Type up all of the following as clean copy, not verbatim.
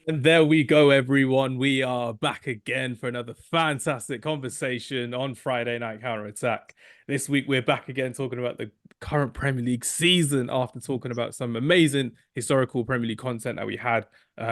And there we go, everyone. We are back again for another fantastic conversation on Friday Night Counter Attack. This week, we're back again talking about the current Premier League season after talking about some amazing historical Premier League content that we had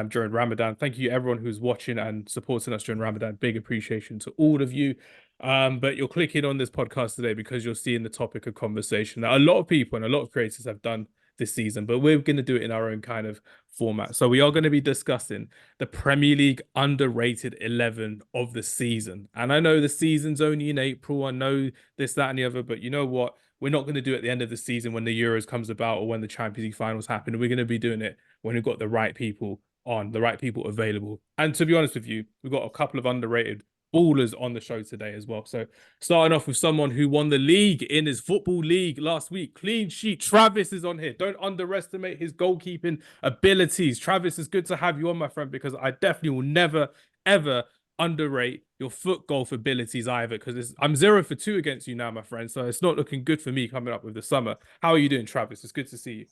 during Ramadan. Thank you, everyone who's watching and supporting us during Ramadan. Big appreciation to all of you. But you're clicking on this podcast today because you're seeing the topic of conversation that a lot of people and a lot of creators have done this season, but we're going to do it in our own kind of format. So we are going to be discussing the Premier League underrated 11 of the season. And I know the season's only in April. I know this, that, and the other, but you know what? We're not going to do it at the end of the season when the Euros comes about or when the Champions League finals happen. We're going to be doing it when we've got the right people on, the right people available. And to be honest with you, we've got a couple of underrated ballers on the show today as well. So starting off with someone who won the league in his football league last week, clean sheet. Travis is on here. Don't underestimate his goalkeeping abilities. Travis, it's good to have you on, my friend, because I definitely will never, ever underrate your foot golf abilities either, because I'm 0 for 2 against you now, my friend. So it's not looking good for me coming up with the summer. How are you doing, Travis? It's good to see you.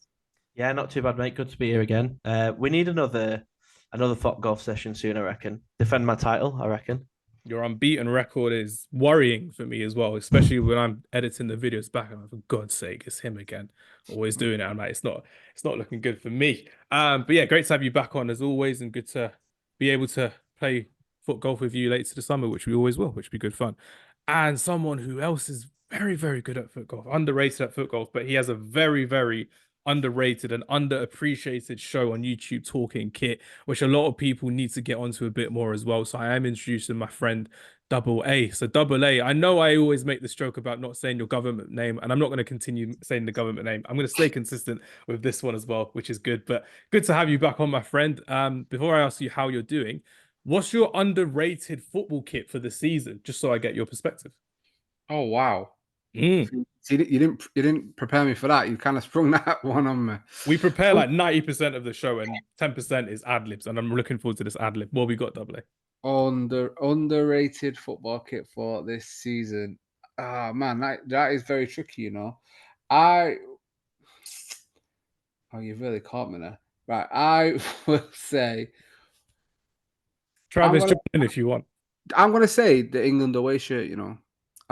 Yeah, not too bad, mate. Good to be here again. We need another FOT golf session soon, I reckon. Defend my title, I reckon. Your unbeaten record is worrying for me as well, especially when I'm editing the videos back. I'm like, for God's sake, it's him again. Always doing it. I'm like, it's not looking good for me. But yeah, great to have you back on as always, and good to be able to play foot golf with you later to the summer, which we always will, which will be good fun. And someone who else is very, very good at foot golf, underrated at foot golf, but he has a very, very underrated and underappreciated show on YouTube, Talking Kit, which a lot of people need to get onto a bit more as well. So I am introducing my friend Double A. So Double A, I know I always make this joke about not saying your government name, and I'm not going to continue saying the government name. I'm going to stay consistent with this one as well, which is good. But good to have you back on, my friend. Before I ask you how you're doing, what's your underrated football kit for the season? Just so I get your perspective. Oh wow! Mm. So you didn't prepare me for that. You kind of sprung that one on me. We prepare like 90% of the show and 10% is ad libs, and I'm looking forward to this ad lib. What we got, Double A? Underrated football kit for this season. Ah man, that is very tricky. I you've really caught me there. Right, I will say I'm Travis, gonna jump in if you want. I'm gonna say the England away shirt.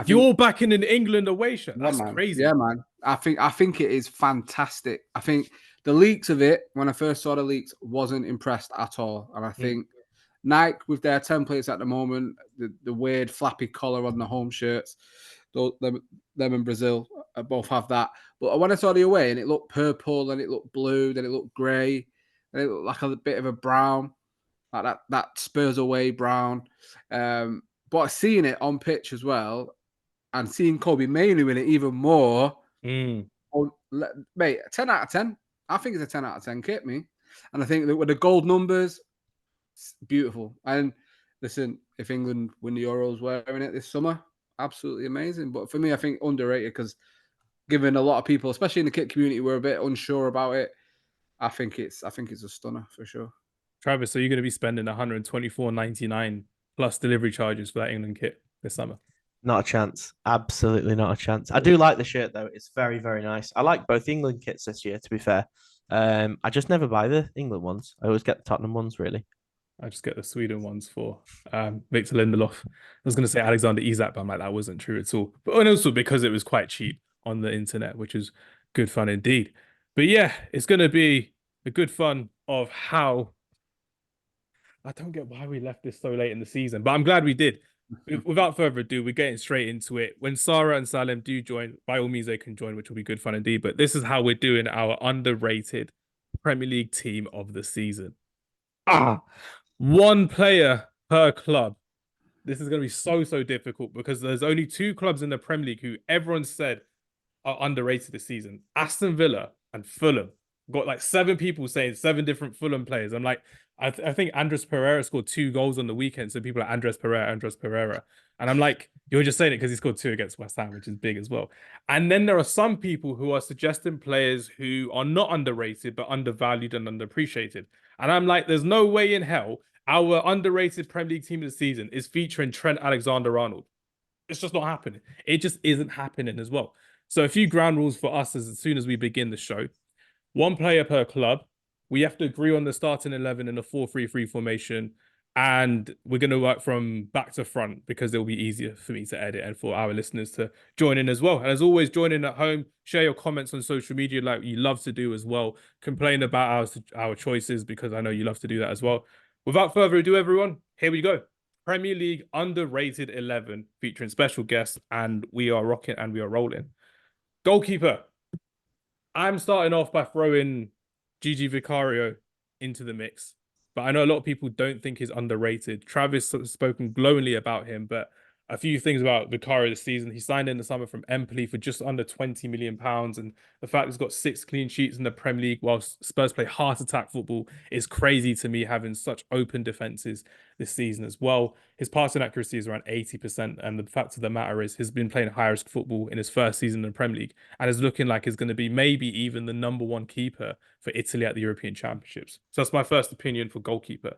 I think You're back in an England away shirt. yeah, That's man. crazy. Yeah, man. I think it is fantastic. I think the leaks of it, when I first saw the leaks, wasn't impressed at all. And I think Nike with their templates at the moment, the weird flappy collar on the home shirts, them in Brazil both have that. But when I saw the away and it looked purple and it looked blue, then it looked grey, and it looked like a bit of a brown, like that Spurs away brown. But seeing it on pitch as well, and seeing Kobe Mainoo in it even more. Oh, mate, 10 out of 10. I think it's a 10 out of 10 kit, me. And I think that with the gold numbers, it's beautiful. And listen, if England win the Euros wearing it this summer, absolutely amazing. But for me, I think underrated because given a lot of people, especially in the kit community, were a bit unsure about it. I think it's a stunner for sure. Travis, so you're going to be spending 124.99 plus delivery charges for that England kit this summer? Not a chance. Absolutely not a chance. I do like the shirt though. It's very, very nice. I like both England kits this year, to be fair. I just never buy the England ones. I always get the Tottenham ones, really. I just get the Sweden ones for Victor Lindelof. I was going to say Alexander Isak, but I'm like, that wasn't true at all. But and also because it was quite cheap on the internet, which is good fun indeed. But yeah, it's going to be a good fun of how I don't get why we left this so late in the season, but I'm glad we did. Without further ado, we're getting straight into it. When Sara and Salim do join, by all means, they can join, which will be good fun indeed. But this is how we're doing our underrated Premier League team of the season. One player per club. This is going to be so difficult because there's only 2 clubs in the Premier League who everyone said are underrated this season. Aston Villa and Fulham. Got like 7 people saying 7 different Fulham players. I'm like, I think Andres Pereira scored 2 goals on the weekend. So people are Andres Pereira. And I'm like, you're just saying it because he scored 2 against West Ham, which is big as well. And then there are some people who are suggesting players who are not underrated, but undervalued and underappreciated. And I'm like, there's no way in hell our underrated Premier League team of the season is featuring Trent Alexander-Arnold. It's just not happening. It just isn't happening as well. So a few ground rules for us as soon as we begin the show. 1 player per club. We have to agree on the starting 11 in a 4-3-3 formation. And we're going to work from back to front because it'll be easier for me to edit and for our listeners to join in as well. And as always, join in at home, share your comments on social media like you love to do as well. Complain about our choices because I know you love to do that as well. Without further ado, everyone, here we go. Premier League Underrated 11 featuring special guests, and we are rocking and we are rolling. Goalkeeper. I'm starting off by throwing Gigi Vicario into the mix. But I know a lot of people don't think he's underrated. Travis has spoken glowingly about him, but a few things about Vicario this season. He signed in the summer from Empoli for just under £20 million. And the fact he's got 6 clean sheets in the Premier League whilst Spurs play heart attack football is crazy to me, having such open defenses this season as well. His passing accuracy is around 80%. And the fact of the matter is he's been playing high risk football in his first season in the Premier League and is looking like he's going to be maybe even the #1 keeper for Italy at the European Championships. So that's my first opinion for goalkeeper.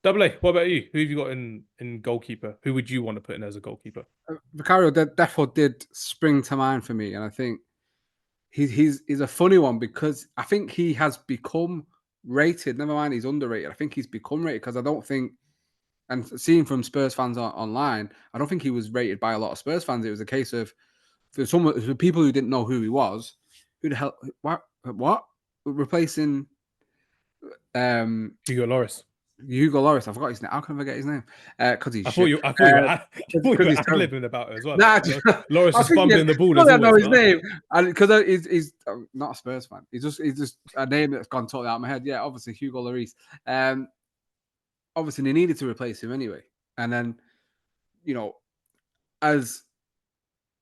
Double A, what about you? Who have you got in goalkeeper? Who would you want to put in as a goalkeeper? Vicario definitely did spring to mind for me, and I think he's a funny one because I think he has become rated. Never mind, he's underrated. I think he's become rated because I don't think, and seeing from Spurs fans online, I don't think he was rated by a lot of Spurs fans. It was a case of for people who didn't know who he was, who the hell, what replacing Hugo Lloris. Hugo Lloris. I forgot his name. How can I forget his name? Because he's I thought you were ad-libbing about it as well. Nah, Lloris just fumbling the ball. I know his name, and because he's not a Spurs fan. He's just a name that's gone totally out of my head. Yeah, obviously Hugo Lloris. Obviously they needed to replace him anyway, and then as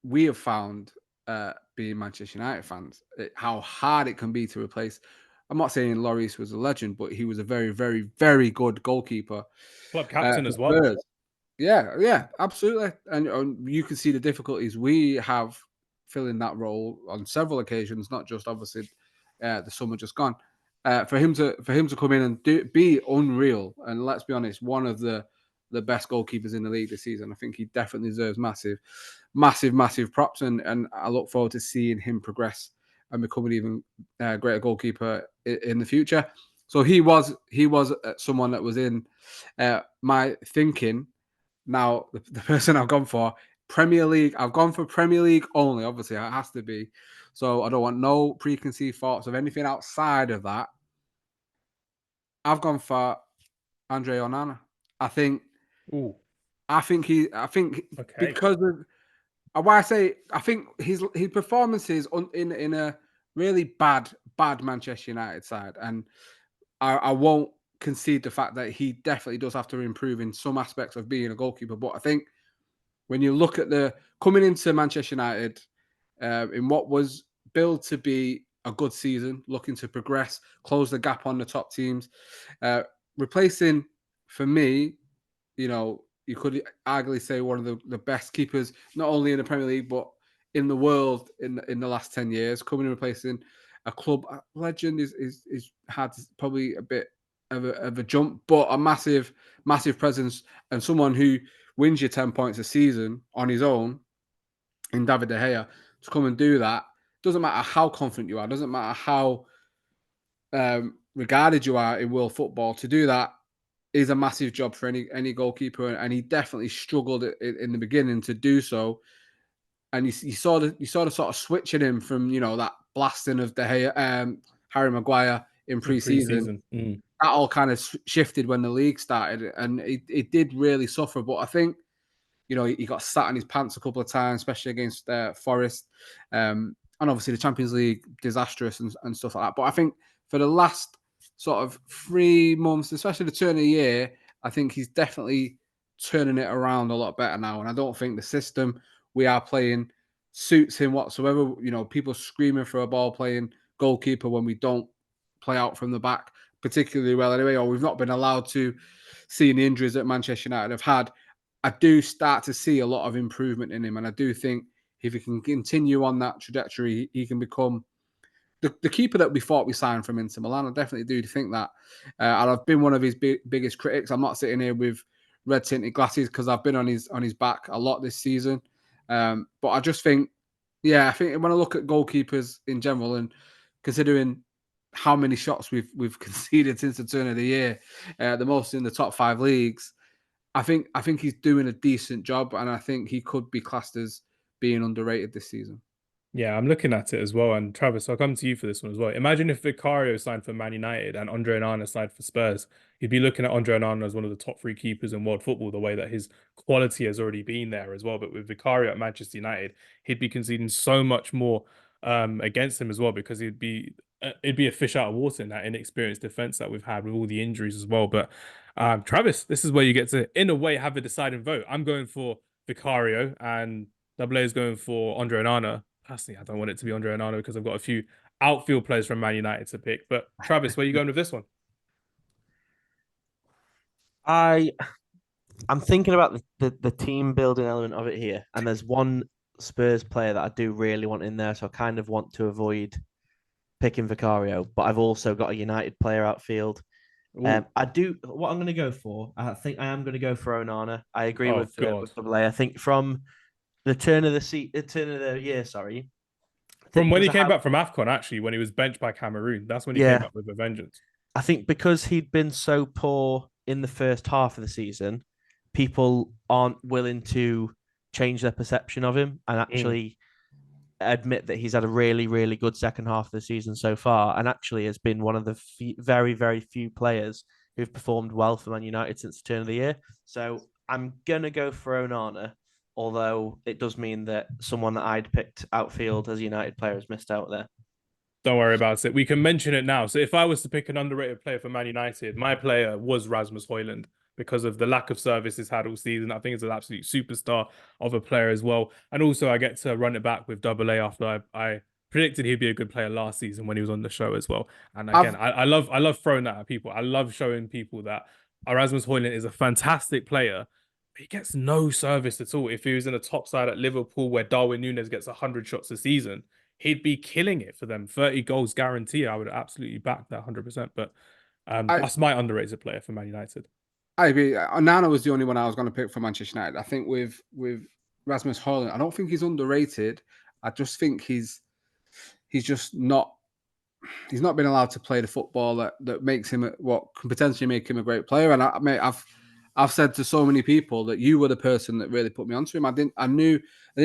we have found, being Manchester United fans, how hard it can be to replace. I'm not saying Lloris was a legend, but he was a very, very, very good goalkeeper. Club captain as well. Spurs. Yeah, absolutely. And you can see the difficulties we have filling that role on several occasions, not just obviously the summer just gone. For him to come in and be unreal, and let's be honest, one of the best goalkeepers in the league this season. I think he definitely deserves massive props, and I look forward to seeing him progress and become an even greater goalkeeper in the future. So he was someone that was in my thinking. Now the person I've gone for Premier League, I've gone for Premier League only. Obviously, it has to be. So I don't want no preconceived thoughts of anything outside of that. I've gone for Andre Onana. I think because of why I say I think his performances in a really bad Manchester United side, and I won't concede the fact that he definitely does have to improve in some aspects of being a goalkeeper. But I think when you look at the coming into Manchester United in what was billed to be a good season, looking to progress, close the gap on the top teams, replacing for me, you could arguably say one of the best keepers, not only in the Premier League, but in the world in the last 10 years, coming and replacing a club legend is had probably a bit of a jump, but a massive presence, and someone who wins you 10 points a season on his own in David De Gea to come and do that. Doesn't matter how confident you are, doesn't matter how regarded you are in world football, to do that is a massive job for any goalkeeper, and he definitely struggled in the beginning to do so. And you saw the sort of switching him from that blasting of De Gea, Harry Maguire in pre-season. That all kind of shifted when the league started, and it did really suffer. But I think he got sat in his pants a couple of times, especially against Forest, and obviously the Champions League disastrous and stuff like that. But I think for the last sort of 3 months, especially the turn of the year, I think he's definitely turning it around a lot better now. And I don't think the system we are playing suits him whatsoever. People screaming for a ball playing goalkeeper when we don't play out from the back particularly well anyway, or we've not been allowed to, seeing the injuries that Manchester United have had. I do start to see a lot of improvement in him. And I do think if he can continue on that trajectory, he can become the keeper that we thought we signed from Inter Milan. I definitely do think that. And I've been one of his biggest critics. I'm not sitting here with red tinted glasses because I've been on his back a lot this season. But I just think, I think when I look at goalkeepers in general and considering how many shots we've conceded since the turn of the year, the most in the top 5 leagues. I think he's doing a decent job, and I think he could be classed as being underrated this season. Yeah, I'm looking at it as well. And Travis, I'll come to you for this one as well. Imagine if Vicario signed for Man United and Andre Onana signed for Spurs. You'd be looking at Andre Onana as one of the top 3 keepers in world football, the way that his quality has already been there as well. But with Vicario at Manchester United, he'd be conceding so much more against him as well, because it'd be a fish out of water in that inexperienced defense that we've had with all the injuries as well. But Travis, this is where you get to, in a way, have a deciding vote. I'm going for Vicario, and Double A is going for Andre Onana. Personally, I don't want it to be Andre Onana because I've got a few outfield players from Man United to pick. But Travis, where are you going with this one? I'm thinking about the team building element of it here, and there's one Spurs player that I do really want in there, so I kind of want to avoid picking Vicario, but I've also got a United player outfield. I do what I'm going to go for. I think I am going to go for Onana. I agree with Double A. I think from the turn of the year, sorry. From when he came back from AFCON, actually, when he was benched by Cameroon, that's when he came back with a vengeance. I think because he'd been so poor in the first half of the season, people aren't willing to change their perception of him and actually admit that he's had a really, really good second half of the season so far, and actually has been one of the very, very few players who've performed well for Man United since the turn of the year. So I'm going to go for Onana, although it does mean that someone that I'd picked outfield as a United player has missed out there. Don't worry about it. We can mention it now. So if I was to pick an underrated player for Man United, my player was Rasmus Højlund, because of the lack of service he's had all season. I think he's an absolute superstar of a player as well. And also I get to run it back with Double A after I predicted he'd be a good player last season when he was on the show as well. And again, I love throwing that at people. I love showing people that Rasmus Højlund is a fantastic player. He gets no service at all. If he was in a top side at Liverpool where Darwin Núñez gets 100 shots a season, he'd be killing it for them. 30 goals guarantee. I would absolutely back that 100%. But that's my underrated player for Man United. I agree. Onana was the only one I was going to pick for Manchester United. I think with Rasmus Højlund, I don't think he's underrated. I just think he's just not. He's not been allowed to play the football that makes him what can potentially make him a great player. And I've said to so many people that you were the person that really put me onto him. I didn't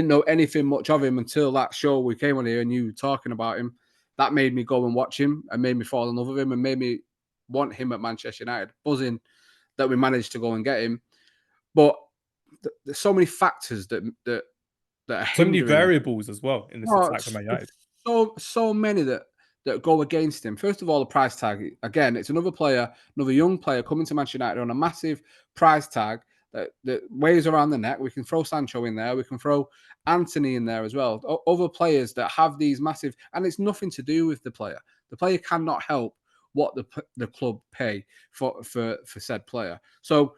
know anything much of him until that show we came on here and you were talking about him. That made me go and watch him and made me fall in love with him and made me want him at Manchester United. Buzzing that we managed to go and get him. But there's so many factors that are so many variables as well in this attack for Man United. So many that go against him. First of all, the price tag. Again, it's another young player coming to Manchester United on a massive price tag that weighs around the neck. We can throw Sancho in there. We can throw Anthony in there as well. Other players that have these massive, and it's nothing to do with the player. The player cannot help what the club pay for said player. So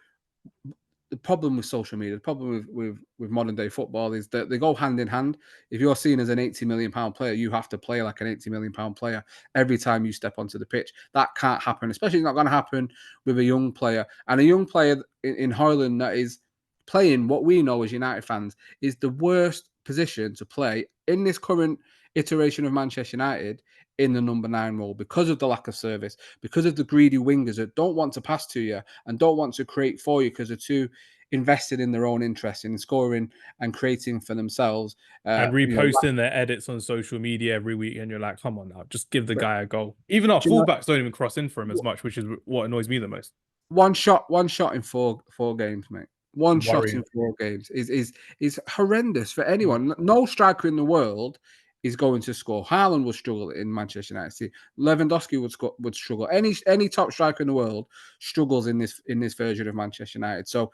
the problem with social media, the problem with modern day football is that they go hand in hand. If you're seen as an £80 million player, you have to play like an £80 million player every time you step onto the pitch. That can't happen, especially not going to happen with a young player. And a young player in Højlund that is playing what we know as United fans is the worst position to play in this current iteration of Manchester United in the number 9 role, because of the lack of service, because of the greedy wingers that don't want to pass to you and don't want to create for you because they're too invested in their own interest in scoring and creating for themselves. And reposting their edits on social media every week, and you're like, come on now, just give the guy a goal. Even our fullbacks don't even cross in for him as much, which is what annoys me the most. One shot in four games, mate. One shot in 4 games is horrendous for anyone. No striker in the world is going to score. Haaland will struggle in Manchester United. See, Lewandowski would struggle. Any top striker in the world struggles in this version of Manchester United. So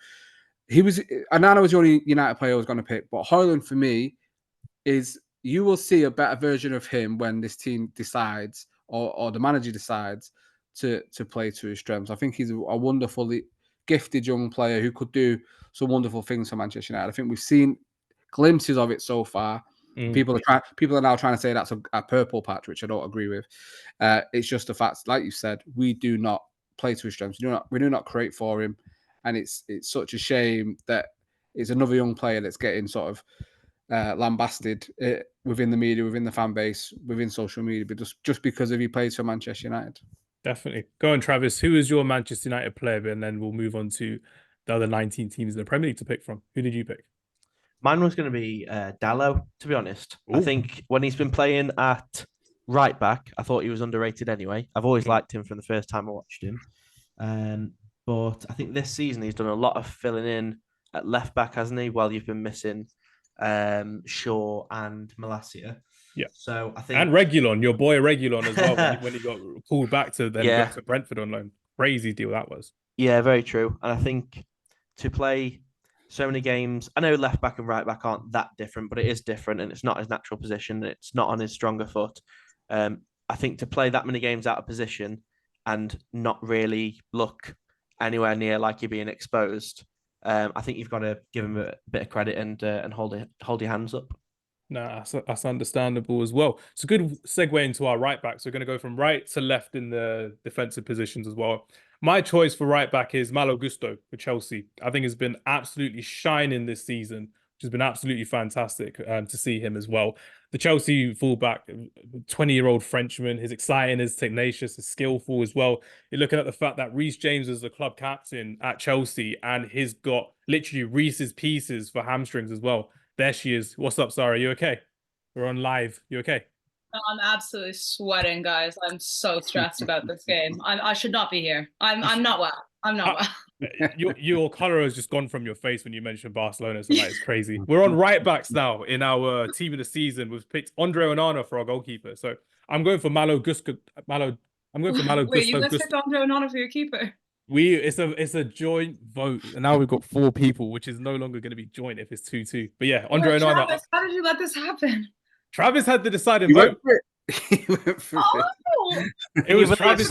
Onana was the only United player I was going to pick, but Højlund for me is, you will see a better version of him when this team decides or the manager decides to play to his strengths. I think he's a wonderfully gifted young player who could do some wonderful things for Manchester United. I think we've seen glimpses of it so far. People are now trying to say that's a purple patch, which I don't agree with. It's just a fact, like you said, we do not play to his strengths. We do not create for him, and it's such a shame that it's another young player that's getting sort of lambasted within the media, within the fan base, within social media, but just because he plays for Manchester United. Definitely. Go on, Travis. Who is your Manchester United player? And then we'll move on to the other 19 teams in the Premier League to pick from. Who did you pick? Mine was going to be Dalot, to be honest. Ooh. I think when he's been playing at right back, I thought he was underrated anyway. I've always liked him from the first time I watched him. But I think this season he's done a lot of filling in at left back, hasn't he? While you've been missing Shaw and Malacia. Yeah. So I think and Reguilon, your boy Reguilon as well, when he got pulled back to then go to Brentford on loan. Crazy deal that was. Yeah, very true. And I think to play so many games, I know left back and right back aren't that different, but it is different, and it's not his natural position. It's not on his stronger foot. I think to play that many games out of position and not really look anywhere near like you're being exposed, I think you've got to give him a bit of credit and hold your hands up. No, that's understandable as well. It's a good segue into our right backs. We're going to go from right to left in the defensive positions as well. My choice for right back is Malo Gusto for Chelsea. I think he's been absolutely shining this season, which has been absolutely fantastic to see him as well. The Chelsea fullback, 20-year-old Frenchman, he's exciting, he's tenacious, he's skillful as well. You're looking at the fact that Reece James is the club captain at Chelsea, and he's got literally Reece's pieces for hamstrings as well. There she is. What's up, Sarah? You okay? We're on live. You okay? I'm absolutely sweating, guys. I'm so stressed about this game. I should not be here. I'm not well. I'm not well. Your color has just gone from your face when you mentioned Barcelona, so that is crazy. We're on right backs now in our team of the season. We've picked Andre Onana for our goalkeeper. So I'm going for Malo Gusto. I'm going for Malo Gusto. Wait, you guys picked Andre Onana for your keeper? It's a joint vote, and now we've got 4 people, which is no longer going to be joint if it's 2-2. But yeah, Andre Onana. Travis, how did you let this happen? Travis had the deciding vote. It was Travis.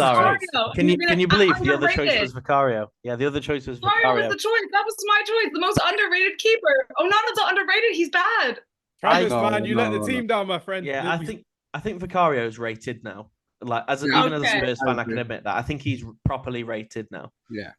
Can you believe the other choice was Vicario? Yeah, the other choice was Vicario. Was the choice. That was my choice. The most underrated keeper. Onana's not underrated. He's bad. Travis, man, you let the team down, my friend. Yeah, I think Vicario is rated now. Like even as a Spurs fan, I can admit that. I think he's properly rated now. Yeah.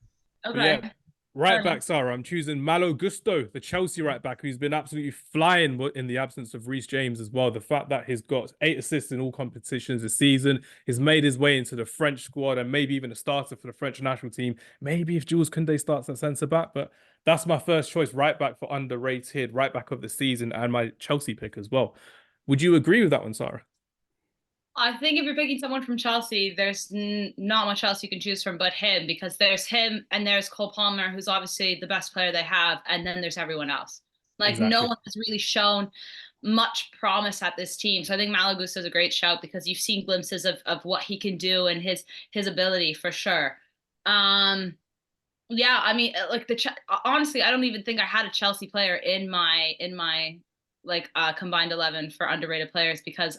Okay. Yeah. Right back, Sarah. I'm choosing Malo Gusto, the Chelsea right back, who's been absolutely flying in the absence of Reece James as well. The fact that he's got 8 assists in all competitions this season, he's made his way into the French squad and maybe even a starter for the French national team. Maybe if Jules Koundé starts at centre back, but that's my first choice right back for underrated, right back of the season, and my Chelsea pick as well. Would you agree with that one, Sarah? I think if you're picking someone from Chelsea, there's not much else you can choose from but him, because there's him and there's Cole Palmer, who's obviously the best player they have, and then there's everyone else. No one has really shown much promise at this team. So I think Malo Gusto is a great shout, because you've seen glimpses of what he can do and his ability for sure. Yeah, I mean, honestly, I don't even think I had a Chelsea player in my combined 11 for underrated players, because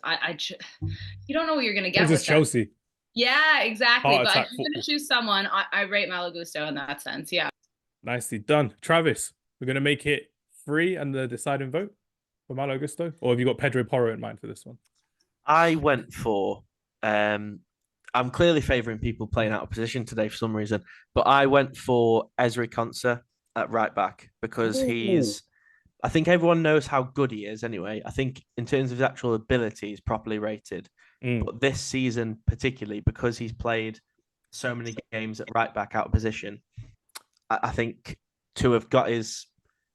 you don't know what you're going to get with Chelsea. Them. Yeah, exactly. Heart but attack if you're going to choose someone, I rate Malo Gusto in that sense. Yeah. Nicely done. Travis, we're going to make it 3 and the deciding vote for Malo Gusto, or have you got Pedro Porro in mind for this one? I went for I'm clearly favouring people playing out of position today for some reason, but I went for Ezri Konsa at right back, because I think everyone knows how good he is anyway. I think in terms of his actual ability, he's properly rated. But this season, particularly because he's played so many games at right back out of position, I think to have got his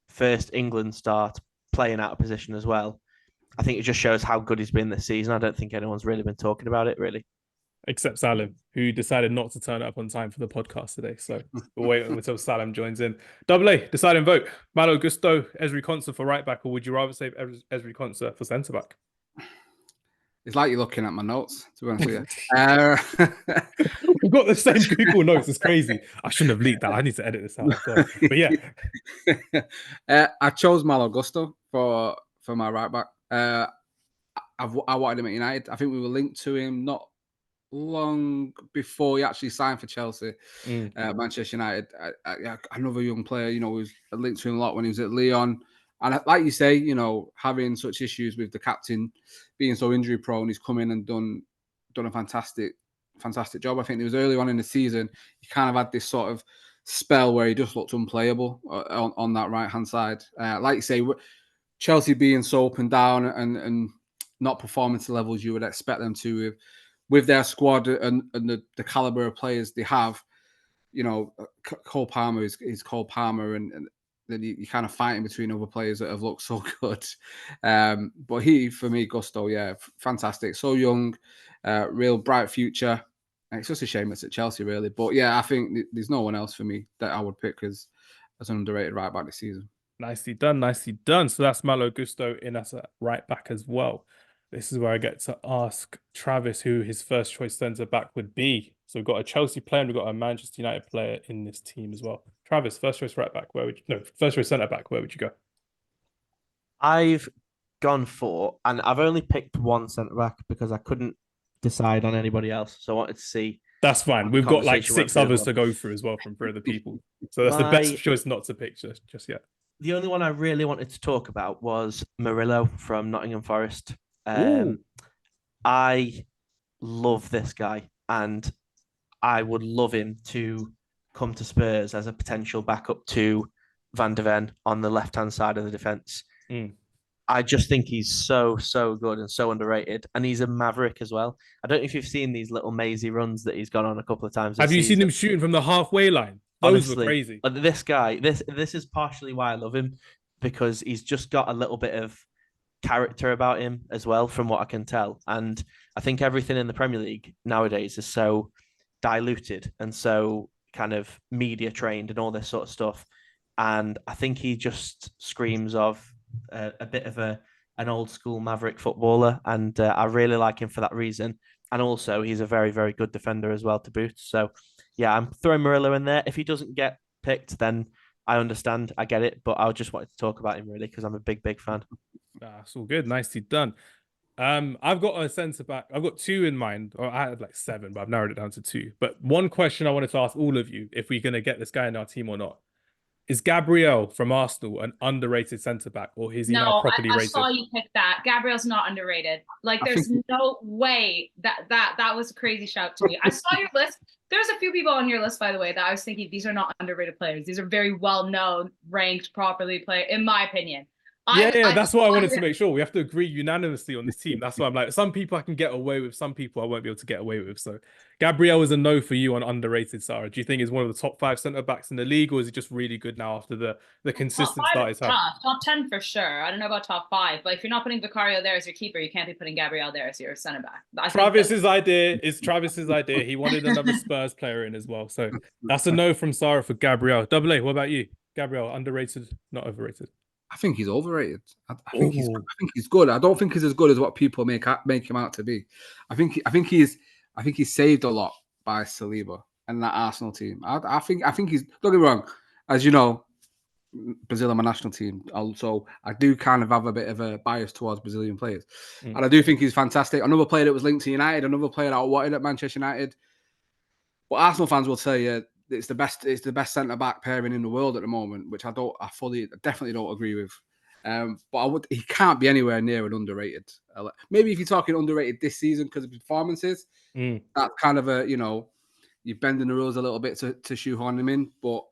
first England start playing out of position as well, I think it just shows how good he's been this season. I don't think anyone's really been talking about it, really. Except Salim, who decided not to turn up on time for the podcast today. So we'll wait until Salim joins in. Double A, deciding vote. Malo Gusto, Ezri Konsa for right back, or would you rather save Ezri Konsa for centre back? It's like you're looking at my notes, to be honest with you. We've got the same Google notes. It's crazy. I shouldn't have leaked that. I need to edit this out. God. But yeah. I chose Malo Gusto for my right back. I wanted him at United. I think we were linked to him not long before he actually signed for Chelsea, Manchester United. Another young player, was linked to him a lot when he was at Lyon. And like you say, having such issues with the captain being so injury prone, he's come in and done a fantastic job. I think it was early on in the season, he kind of had this sort of spell where he just looked unplayable on that right hand side. Like you say, Chelsea being so up and down and not performing to the levels you would expect them to with their squad and the caliber of players they have. You know, Cole Palmer is Cole Palmer, and then you kind of fighting between other players that have looked so good. But he, for me, Gusto, yeah, fantastic. So young, real bright future. And it's just a shame it's at Chelsea, really. But yeah, I think there's no one else for me that I would pick as an underrated right back this season. Nicely done, nicely done. So that's Malo Gusto in as a right back as well. This is where I get to ask Travis who his first choice centre back would be. So we've got a Chelsea player and we've got a Manchester United player in this team as well. Travis, first choice right back, first choice centre back, where would you go? I've gone for, and I've only picked one centre back because I couldn't decide on anybody else. So I wanted to see. That's fine. We've got like conversation 6 went others through to go through as well from other people. So that's the best choice not to pick just yet. The only one I really wanted to talk about was Murillo from Nottingham Forest. I love this guy, and I would love him to come to Spurs as a potential backup to Van de Ven on the left-hand side of the defence. I just think he's so good and so underrated, and he's a maverick as well. I don't know if you've seen these little mazy runs that he's gone on a couple of times. Have you seen him shooting from the halfway line? Those were crazy. This guy, this is partially why I love him, because he's just got a little bit of character about him as well, from what I can tell. And I think everything in the Premier League nowadays is so diluted and so kind of media trained and all this sort of stuff. And I think he just screams of a bit of an old school maverick footballer, and I really like him for that reason. And also, he's a very, very good defender as well to boot. So, yeah, I'm throwing Murillo in there. If he doesn't get picked, then I understand. I get it. But I just wanted to talk about him, really, because I'm a big, big fan. That's all good. Nicely done. I've got a centre back. I've got 2 in mind. Or I had like 7, but I've narrowed it down to 2. But one question I wanted to ask all of you, if we're going to get this guy in our team or not. Is Gabriel from Arsenal an underrated centre back, or is he now properly rated? I saw you pick that. Gabriel's not underrated. Like, there's no way that was a crazy shout to me. I saw your list. There's a few people on your list, by the way, that I was thinking these are not underrated players. These are very well known, ranked, properly played, in my opinion. That's what I wanted to make sure. We have to agree unanimously on this team. That's why I'm like, some people I can get away with, some people I won't be able to get away with. So Gabriel is a no for you on underrated, Sarah. Do you think he's one of the top 5 centre-backs in the league, or is he just really good now after the consistent start he's had? Top 10 for sure. I don't know about top 5, but if you're not putting Vicario there as your keeper, you can't be putting Gabriel there as your centre-back. Travis's idea. He wanted another Spurs player in as well. So that's a no from Sarah for Gabriel. Double A, what about you? Gabriel, underrated, not overrated? I think he's overrated. I think he's good. I don't think he's as good as what people make him out to be. I think he's saved a lot by Saliba and that Arsenal team. I think he's, don't get me wrong, as you know, Brazil are my national team. Also, I do kind of have a bit of a bias towards Brazilian players. And I do think he's fantastic. Another player that was linked to United, another player that I wanted at Manchester United. But Arsenal fans will tell you it's the best centre back pairing in the world at the moment, which I definitely don't agree with. But he can't be anywhere near an underrated. Maybe if you're talking underrated this season because of performances, that's kind of you're bending the rules a little bit to shoehorn him in. But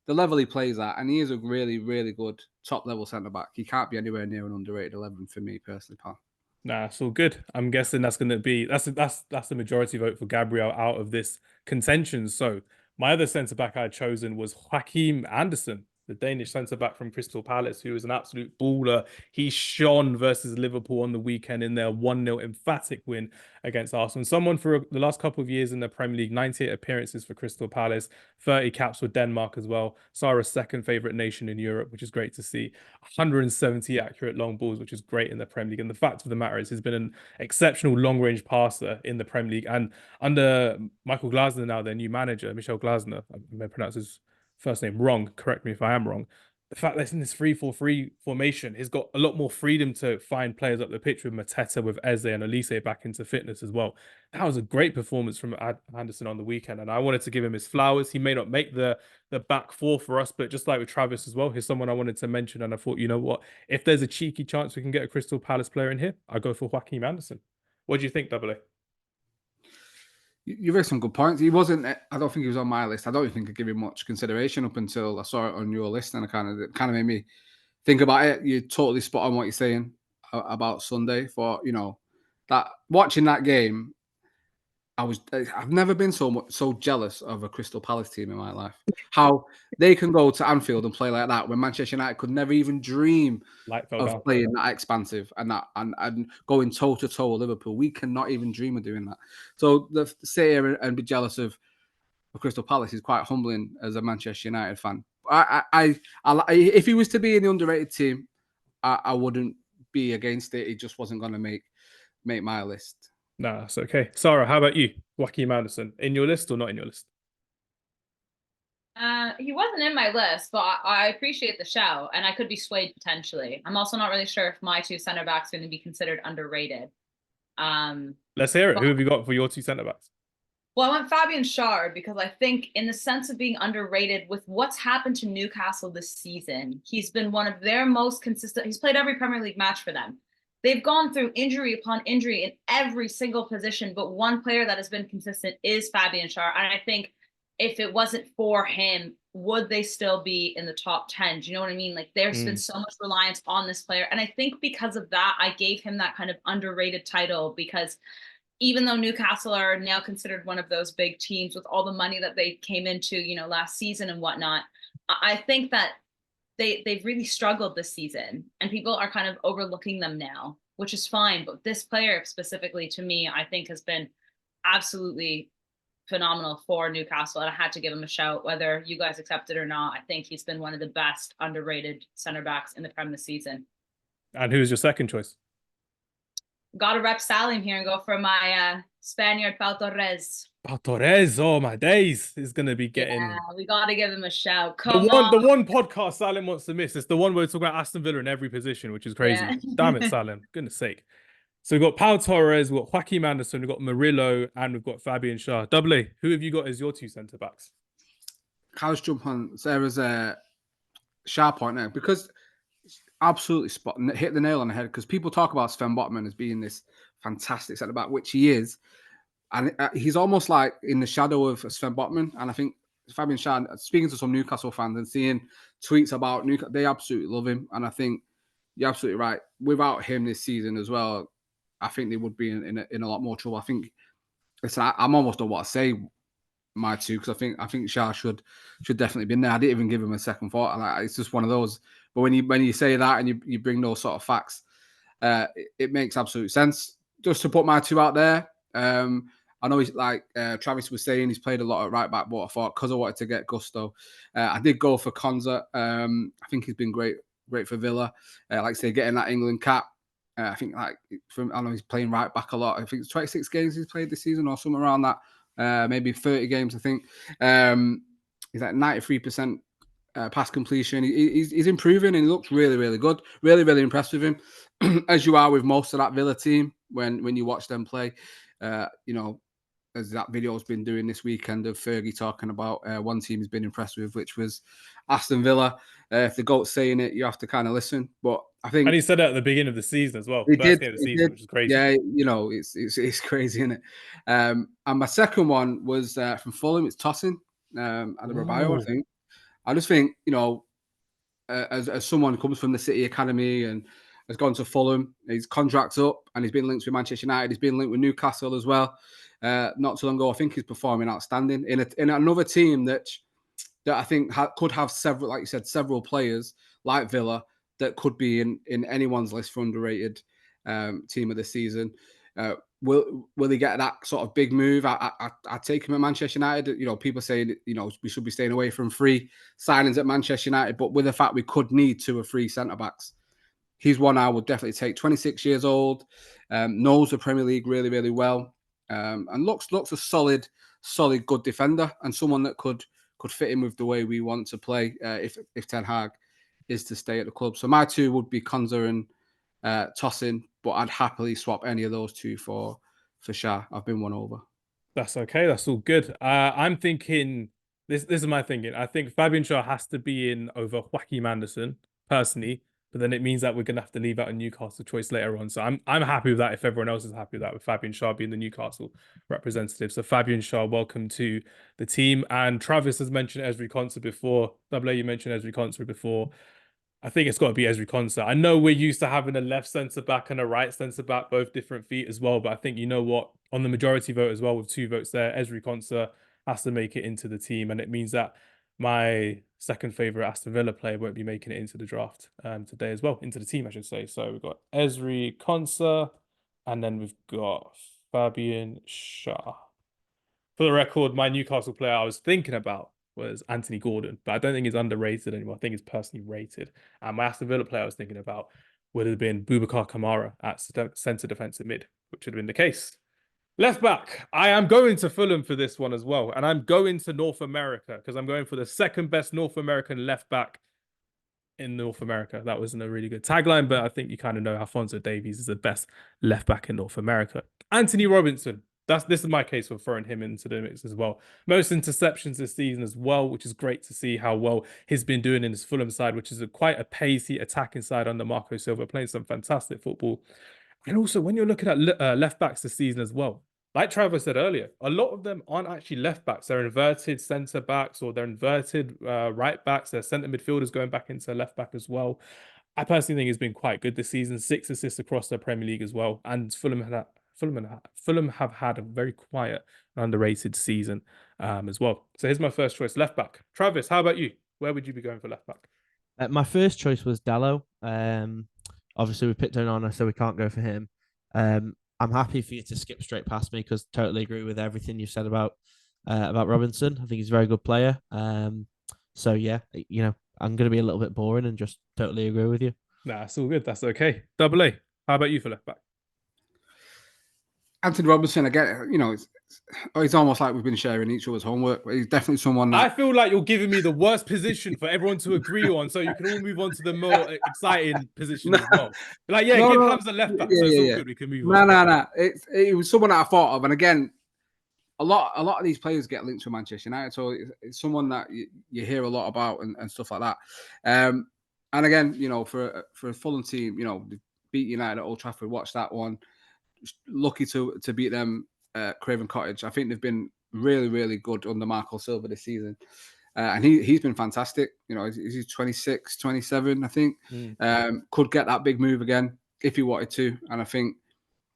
the level he plays at, and he is a really, really good top level centre back. He can't be anywhere near an underrated 11 for me personally, pal. Nah, it's all good. I'm guessing that's going to be that's the majority vote for Gabriel out of this contention. So my other centre back I had chosen was Joachim Andersen, the Danish centre back from Crystal Palace, who is an absolute baller. He shone versus Liverpool on the weekend in their 1-0 emphatic win against Arsenal. Someone for the last couple of years in the Premier League, 98 appearances for Crystal Palace, 30 caps for Denmark as well. Sarah's second favourite nation in Europe, which is great to see. 170 accurate long balls, which is great in the Premier League. And the fact of the matter is he's been an exceptional long-range passer in the Premier League. And under Michael Glasner now, their new manager, Michel Glasner, I may pronounce his first name wrong, correct me if I am wrong. The fact that it's in this 3-4-3 formation, he's got a lot more freedom to find players up the pitch with Mateta, with Eze and Elise back into fitness as well. That was a great performance from Andersen on the weekend, and I wanted to give him his flowers. He may not make the back 4 for us, but just like with Travis as well, he's someone I wanted to mention, and I thought, you know what, if there's a cheeky chance we can get a Crystal Palace player in here, I'll go for Joachim Andersen. What do you think, Double A? You raised some good points. He wasn't. I don't think he was on my list. I don't even think I give him much consideration up until I saw it on your list, and it kind of made me think about it, you're totally spot on what you're saying about Sunday. For that watching that game, I've never been so jealous of a Crystal Palace team in my life. How they can go to Anfield and play like that when Manchester United could never even dream of playing that expansive and going toe to toe with Liverpool. We cannot even dream of doing that. So the sit here and be jealous of Crystal Palace is quite humbling as a Manchester United fan. If he was to be in the underrated team, I wouldn't be against it. It just wasn't going to make my list. Nah, that's okay. Sarah, how about you? Joachim Andersen, in your list or not in your list? He wasn't in my list, but I appreciate the shout, and I could be swayed potentially. I'm also not really sure if my two center backs are going to be considered underrated. Let's hear it. Who have you got for your two center backs? Well, I went Fabian Sarr because I think in the sense of being underrated with what's happened to Newcastle this season, he's been one of their most consistent. He's played every Premier League match for them. They've gone through injury upon injury in every single position, but one player that has been consistent is Fabian Sarr. And I think if it wasn't for him, would they still be in the top 10? Do you know what I mean? Like there's been so much reliance on this player. And I think because of that, I gave him that kind of underrated title because even though Newcastle are now considered one of those big teams with all the money that they came into, last season and whatnot, I think that they've really struggled this season and people are kind of overlooking them now, which is fine. But this player specifically to me, I think has been absolutely phenomenal for Newcastle. And I had to give him a shout, whether you guys accept it or not. I think he's been one of the best underrated center backs in the Premier this season. And who's your second choice? Got to rep Salim here and go for my Spaniard Pau Torres. Pau Torres, oh my days, is going to be getting... Yeah, we got to give him a shout. The one podcast Salim wants to miss. It's the one where we talk about Aston Villa in every position, which is crazy. Yeah. Damn it, Salim. Goodness sake. So we've got Pau Torres, we've got Joachim Andersen, we've got Murillo, and we've got Fabian Sarr. Double A, who have you got as your two centre-backs? I'll just jump on Sarah's Sarr point now, because absolutely spot hit the nail on the head, because people talk about Sven Botman as being this fantastic centre-back, which he is. And he's almost like in the shadow of Sven Botman. And I think Fabian Sarr, speaking to some Newcastle fans and seeing tweets about Newcastle, they absolutely love him. And I think you're absolutely right. Without him this season as well, I think they would be in a lot more trouble. I think, listen, I'm almost on what I say, my two, because I think Sarr should definitely be in there. I didn't even give him a second thought. It's just one of those. But when you say that and you bring those sort of facts, it makes absolute sense. Just to put my two out there, I know he's like Travis was saying, he's played a lot at right back, but I thought because I wanted to get gusto, I did go for Konsa. I think he's been great for Villa. Like I say, getting that England cap. I think I know he's playing right back a lot. I think it's 26 games he's played this season or something around that. Maybe 30 games, I think. He's like 93% pass completion. He's improving and he looks really, really good. Really, really impressed with him, as you are with most of that Villa team when you watch them play. As that video has been doing this weekend of Fergie talking about one team he's been impressed with, which was Aston Villa. If the GOAT's saying it, you have to kind of listen. But I think, and he said that at the beginning of the season as well. He did, game of the season, which is crazy. Yeah, it's crazy, isn't it? And my second one was from Fulham. It's Tosin Adarabioyo, I think. I just think, as someone who comes from the City Academy and has gone to Fulham, his contract's up and he's been linked with Manchester United. He's been linked with Newcastle as well. Not too long ago, I think he's performing outstanding in another team that I think could have several, like you said, several players like Villa that could be in anyone's list for underrated team of the season. Will he get that sort of big move? I take him at Manchester United. People saying we should be staying away from free signings at Manchester United, but with the fact we could need 2 or 3 centre backs, he's one I would definitely take. 26 years old, knows the Premier League really, really well, and looks a solid, good defender and someone that could fit in with the way we want to play if Ten Hag is to stay at the club. So my two would be Konsa and Tosin, but I'd happily swap any of those two for Sarr. I've been won over. That's okay. That's all good. I'm thinking this is my thinking. I think Fabian Sarr has to be in over Joachim Andersen personally, but then it means that we're gonna have to leave out a Newcastle choice later on. So I'm happy with that if everyone else is happy with that, with Fabian Sarr being the Newcastle representative. So Fabian Sarr, welcome to the team. And Travis has mentioned Ezri Konsa before. Double A, you mentioned Ezri Konsa before. I think it's got to be Ezri Konsa. I know we're used to having a left centre back and a right centre back, both different feet as well. But I think, you know what, on the majority vote as well, with 2 votes there, Ezri Konsa has to make it into the team. And it means that my second favourite Aston Villa player won't be making it into the draft today as well, into the team, I should say. So we've got Ezri Konsa, and then we've got Fabian Schär. For the record, my Newcastle player I was thinking about was Anthony Gordon, but I don't think he's underrated anymore. I think he's personally rated. And my Aston Villa player I was thinking about would have been Boubacar Kamara at centre defensive mid, which would have been the case. Left back, I am going to Fulham for this one as well. And I'm going to North America because I'm going for the second best North American left back in North America. That wasn't a really good tagline, but I think you kind of know Alphonso Davies is the best left back in North America. Antonee Robinson. This is my case for throwing him into the mix as well. Most interceptions this season as well, which is great to see how well he's been doing in his Fulham side, which is quite a pacey attacking side under Marco Silva, playing some fantastic football. And also, when you're looking at left backs this season as well, like Travis said earlier, a lot of them aren't actually left backs. They're inverted centre backs, or they're inverted right backs. They're centre midfielders going back into left back as well. I personally think he's been quite good this season. 6 assists across the Premier League as well. And Fulham have had a very quiet and underrated season as well. So here's my first choice, left back. Travis, how about you? Where would you be going for left back? My first choice was Dalot. Obviously, we picked Onana, so we can't go for him. I'm happy for you to skip straight past me because totally agree with everything you've said about Robinson. I think he's a very good player. So yeah, I'm going to be a little bit boring and just totally agree with you. Nah, it's all good. That's okay. Double A. How about you for left back? Antonee Robinson, again, it's almost like we've been sharing each other's homework. But he's definitely someone that... I feel like you're giving me the worst position for everyone to agree on, so you can all move on to the more exciting position as well. Like, give Hamz a left back, so it's all good. We can move on. No. It was someone that I thought of, and again, a lot of these players get linked to Manchester United, so it's someone that you hear a lot about and stuff like that. And again, for a Fulham team, beat United at Old Trafford. Watch that one. Lucky to beat them Craven Cottage. I think they've been really, really good under Marco Silva this season. And he's been fantastic. He's 26, 27, I think. Could get that big move again if he wanted to. And I think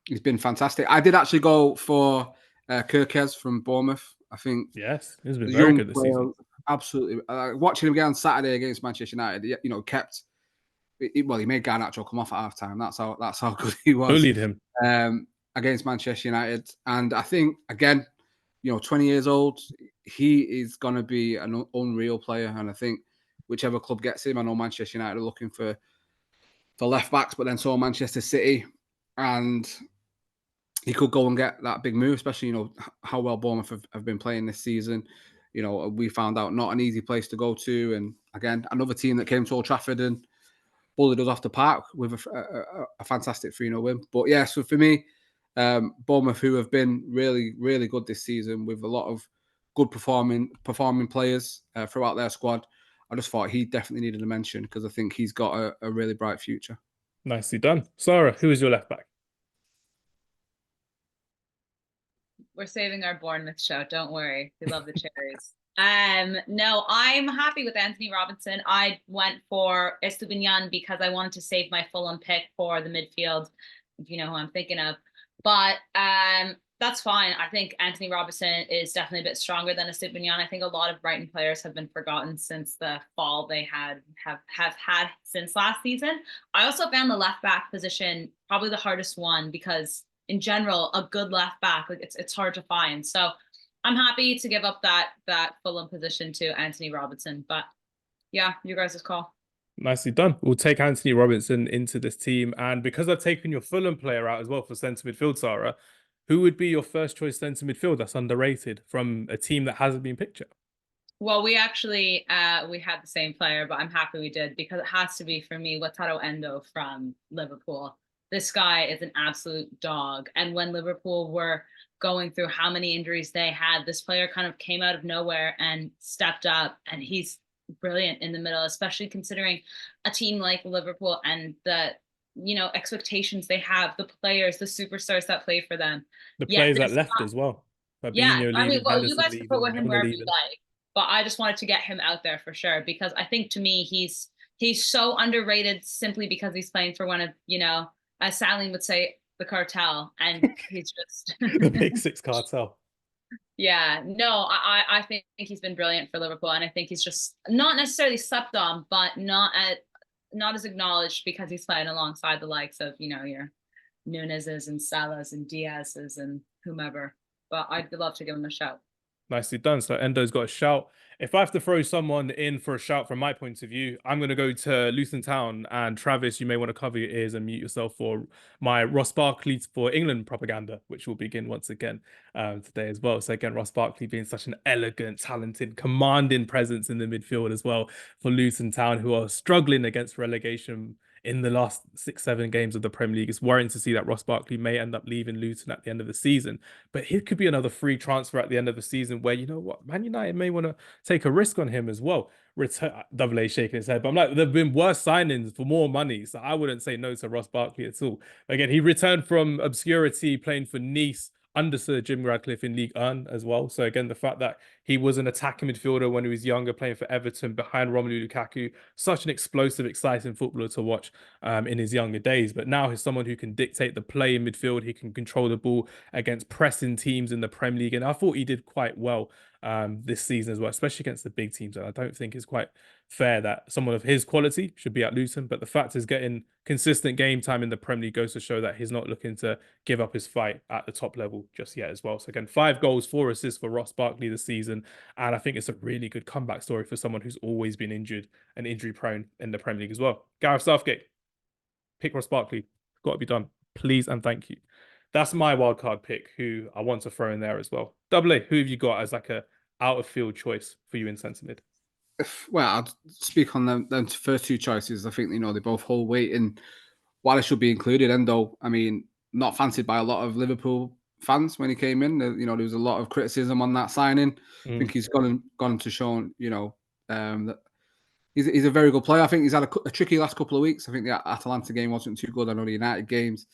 he's been fantastic. I did actually go for Kirkez from Bournemouth. I think yes, he's been very good this season. Absolutely. Watching him again on Saturday against Manchester United, kept... he made Garnacho come off at half-time. That's how good he was. Bullied him. Against Manchester United. And I think, again, 20 years old, he is going to be an unreal player. And I think whichever club gets him, I know Manchester United are looking for left backs, but then so Manchester City. And he could go and get that big move, especially, how well Bournemouth have been playing this season. We found out not an easy place to go to. And again, another team that came to Old Trafford and bullied us off the park with a fantastic 3-0 win. But yeah, so for me, Bournemouth, who have been really, really good this season with a lot of good performing players throughout their squad, I just thought he definitely needed a mention because I think he's got a really bright future. Nicely done. Sarah, who is your left back? We're saving our Bournemouth show. Don't worry. We love the cherries. No, I'm happy with Antonee Robinson. I went for Estupiñán because I wanted to save my Fulham pick for the midfield, if you know who I'm thinking of. But that's fine. I think Antonee Robinson is definitely a bit stronger than Estupiñán. I think a lot of Brighton players have been forgotten since the fall they have had since last season. I also found the left back position probably the hardest one because in general, a good left back, it's hard to find. So I'm happy to give up that Fulham position to Antonee Robinson. But yeah, you guys' call. Nicely done. We'll take Antonee Robinson into this team. And because I've taken your Fulham player out as well for centre midfield, Sarah, who would be your first choice centre midfield that's underrated from a team that hasn't been picked yet? Well, we actually we had the same player, but I'm happy we did because it has to be for me Wataru Endō from Liverpool. This guy is an absolute dog. And when Liverpool were going through how many injuries they had, this player kind of came out of nowhere and stepped up, and he's brilliant in the middle, especially considering a team like Liverpool and the expectations they have, the players, the superstars that play for them, the players that left as well. Yeah, I mean, well, you guys can put with him wherever you like, but I just wanted to get him out there for sure because I think to me he's he's so underrated simply because he's playing for one of, as Salim would say, the cartel, and he's just The Big Six cartel. Yeah, no, I think he's been brilliant for Liverpool, and I think he's just not necessarily slept on, but not as acknowledged because he's playing alongside the likes of your Nunez's and Salah's and Diaz's and whomever. But I'd love to give him a shout. Nicely done. So Endo's got a shout. If I have to throw someone in for a shout from my point of view, I'm going to go to Luton Town. And Travis, you may want to cover your ears and mute yourself for my Ross Barkley for England propaganda, which will begin once again today as well. So again, Ross Barkley being such an elegant, talented, commanding presence in the midfield as well for Luton Town, who are struggling against relegation in the last 6-7 games of the Premier League. It's worrying to see that Ross Barkley may end up leaving Luton at the end of the season. But it could be another free transfer at the end of the season where, you know what, Man United may want to take a risk on him as well. Double A shaking his head. But I'm like, there have been worse signings for more money. So I wouldn't say no to Ross Barkley at all. Again, he returned from obscurity playing for Nice under Sir Jim Radcliffe in League 1 as well. So again, the fact that he was an attacking midfielder when he was younger, playing for Everton behind Romelu Lukaku, such an explosive, exciting footballer to watch in his younger days. But now he's someone who can dictate the play in midfield. He can control the ball against pressing teams in the Premier League. And I thought he did quite well this season as well, especially against the big teams. And I don't think it's quite fair that someone of his quality should be at Luton. But the fact is getting consistent game time in the Premier League goes to show that he's not looking to give up his fight at the top level just yet as well. So again, 5 goals, 4 assists for Ross Barkley this season. And I think it's a really good comeback story for someone who's always been injured and injury prone in the Premier League as well. Gareth Southgate, pick Ross Barkley. Got to be done. Please and thank you. That's my wildcard pick, who I want to throw in there as well. Double A, who have you got as like a out of field choice for you in centre mid? Well, I'll speak on them first 2 choices. I think, they both hold weight in why they should be included. Endo, I mean, not fancied by a lot of Liverpool fans when he came in. There was a lot of criticism on that signing. I think he's gone to show, that he's a very good player. I think he's had a tricky last couple of weeks. I think the Atalanta game wasn't too good. I know the United games,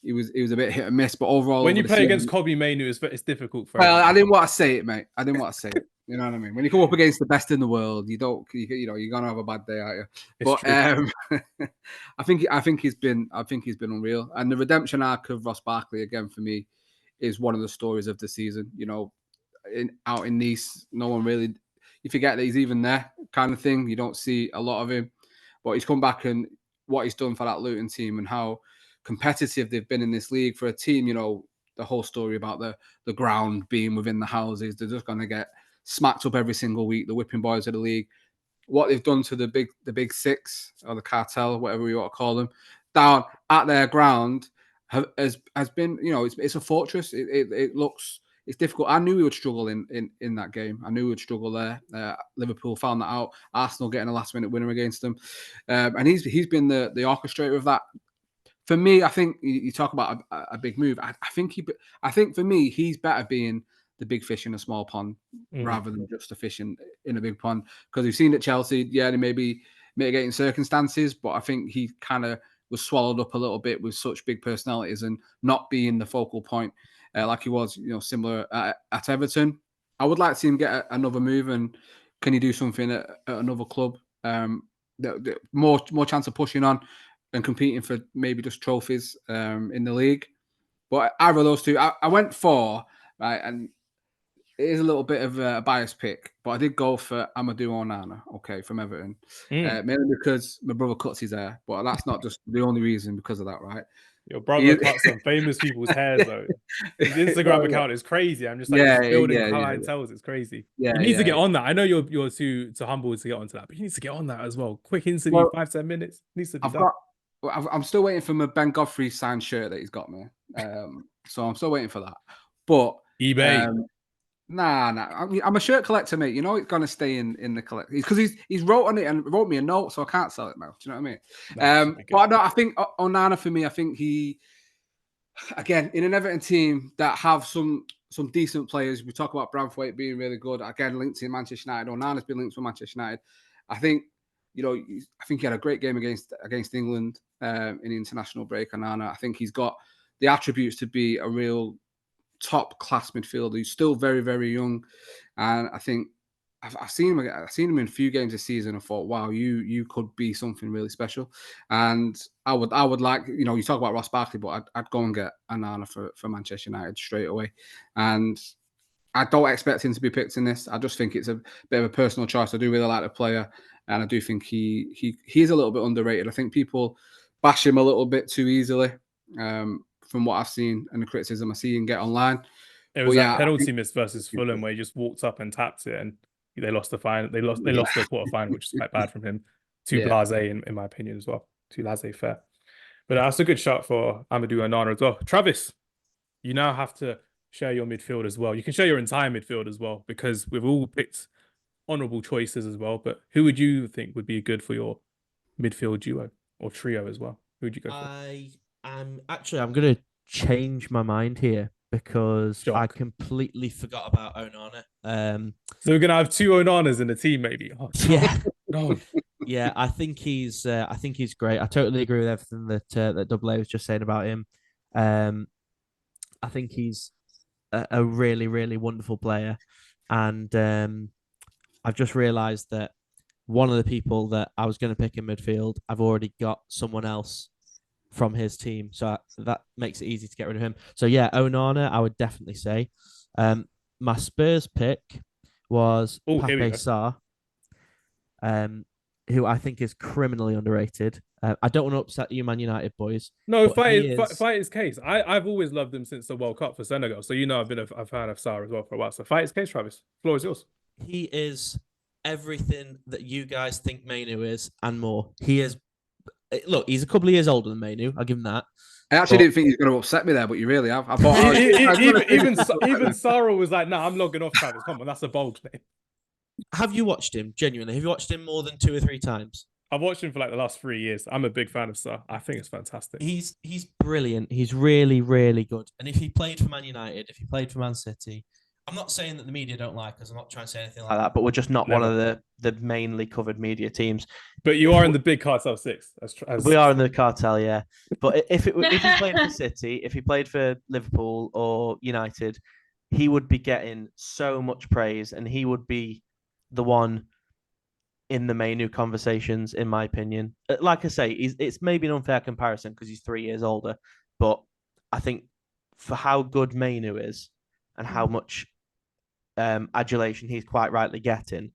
he was a bit hit and miss. But overall, when you play against Kobe Mainoo, it's difficult for. Well, I didn't want to say it, mate. I didn't want to say it. You know what I mean? When you come up against the best in the world, you're gonna have a bad day, aren't you? But I think he's been unreal. And the redemption arc of Ross Barkley again for me is one of the stories of the season. Out in Nice, no one really, you forget that he's even there, kind of thing. You don't see a lot of him, but he's come back and what he's done for that Luton team and how competitive they've been in this league for a team. The whole story about the ground being within the houses, they're just going to get smacked up every single week, the whipping boys of the league. What they've done to the big 6 or the cartel, whatever you want to call them, down at their ground has been, it's a fortress. It looks, it's difficult. I knew we would struggle in that game. I knew we would struggle there. Liverpool found that out. Arsenal getting a last minute winner against them, and he's been the orchestrator of that. For me, I think you talk about a big move. I think for me, he's better being the big fish in a small pond rather than just a fish in a big pond. Because we've seen at Chelsea, they may be mitigating circumstances, but I think he kind of was swallowed up a little bit with such big personalities and not being the focal point like he was, similar at Everton. I would like to see him get another move, and can he do something at another club? More chance of pushing on and competing for maybe just trophies in the league. But either of those 2, I went for, right, and it is a little bit of a biased pick, but I did go for Amadou Onana, okay, from Everton. Mainly because my brother cuts his hair, but that's not just the only reason because of that, right? Your brother cuts some famous people's hairs, though. His Instagram account is crazy. I'm just like, he's building clientele. It's crazy. Yeah, he needs to get on that. I know you're too humble to get onto that, but he needs to get on that as well. Quick interview, 5-10 minutes. Needs to be done. I'm still waiting for my Ben Godfrey signed shirt that he's got me. So I'm still waiting for that. But eBay. Nah. I'm a shirt collector, mate. It's gonna stay in the collection because he's wrote on it and wrote me a note, so I can't sell it now. Do you know what I mean? But no, I think Onana for me. I think he, again, in an Everton team that have some decent players. We talk about Branthwaite being really good. Again, linked to Manchester United. Onana's been linked to Manchester United. I think I think he had a great game against England in the international break. Onana, I think he's got the attributes to be a real top class midfielder. He's still very, very young, and I think I've seen him in a few games this season. I thought, wow, you could be something really special. And I would like, you know, you talk about Ross Barkley, but I'd go and get Onana for Manchester United straight away. And I don't expect him to be picked in this. I just think it's a bit of a personal choice. I do really like the player, and I do think he's a little bit underrated. I think people bash him a little bit too easily, from what I've seen and the criticism I see him get online. It was that penalty miss versus Fulham where he just walked up and tapped it, and they lost the final. They lost the quarter final, which is quite bad from him. Too blasé, in my opinion, as well. Too laissez-faire. But that's a good shot for Amadou Onana as well. Travis, you now have to share your midfield as well. You can share your entire midfield as well, because we've all picked honourable choices as well. But who would you think would be good for your midfield duo or trio as well? Who would you go for? I'm going to change my mind here, because I completely forgot about Onana. So we're gonna have two Onanas in the team, maybe. Oh, yeah, no. Yeah, I think he's great. I totally agree with everything that Double A was just saying about him. I think he's a really, really wonderful player, and I've just realised that one of the people that I was going to pick in midfield, I've already got someone else from his team, so that makes it easy to get rid of him. So yeah, Onana, I would definitely say. My Spurs pick was Pape Sarr, who I think is criminally underrated. I don't want to upset you, Man United boys. No, fight his case. I've always loved him since the World Cup for Senegal, so you know I've been a fan of Sarr as well for a while. So fight his case, Travis. Floor is yours. He is everything that you guys think Mainu is and more. He is. Look, he's a couple of years older than Mainu. I'll give him that. I actually didn't think he was going to upset me there, but you really have. I thought even Sarah was like, "Nah, I'm logging off, Travis. Come on, that's a bold name." Have you watched him genuinely? Have you watched him more than 2 or 3 times? I've watched him for like the last 3 years. I'm a big fan of Sarr. I think it's fantastic. He's brilliant. He's really, really good. And if he played for Man United, if he played for Man City, I'm not saying that the media don't like us. I'm not trying to say anything like that, but we're just not one of the mainly covered media teams. But you are in the big cartel 6. We are in the cartel, yeah. But if he played for City, if he played for Liverpool or United, he would be getting so much praise, and he would be the one in the Mainu conversations, in my opinion. Like I say, it's maybe an unfair comparison because he's 3 years older, but I think for how good Mainu is and how much adulation he's quite rightly getting,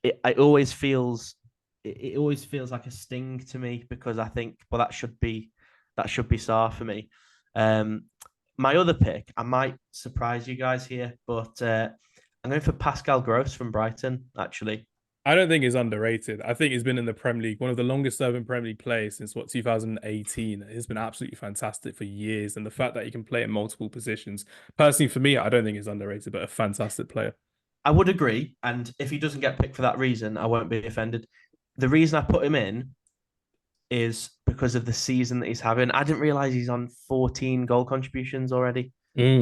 it always feels like a sting to me, because I think, well, that should be Sarr for me. My other pick, I might surprise you guys here, but I'm going for Pascal Gross from Brighton, actually. I don't think he's underrated. I think he's been in the Premier League, one of the longest serving Premier League players since 2018. He's been absolutely fantastic for years. And the fact that he can play in multiple positions, personally for me, I don't think he's underrated, but a fantastic player. I would agree. And if he doesn't get picked for that reason, I won't be offended. The reason I put him in is because of the season that he's having. I didn't realize he's on 14 goal contributions already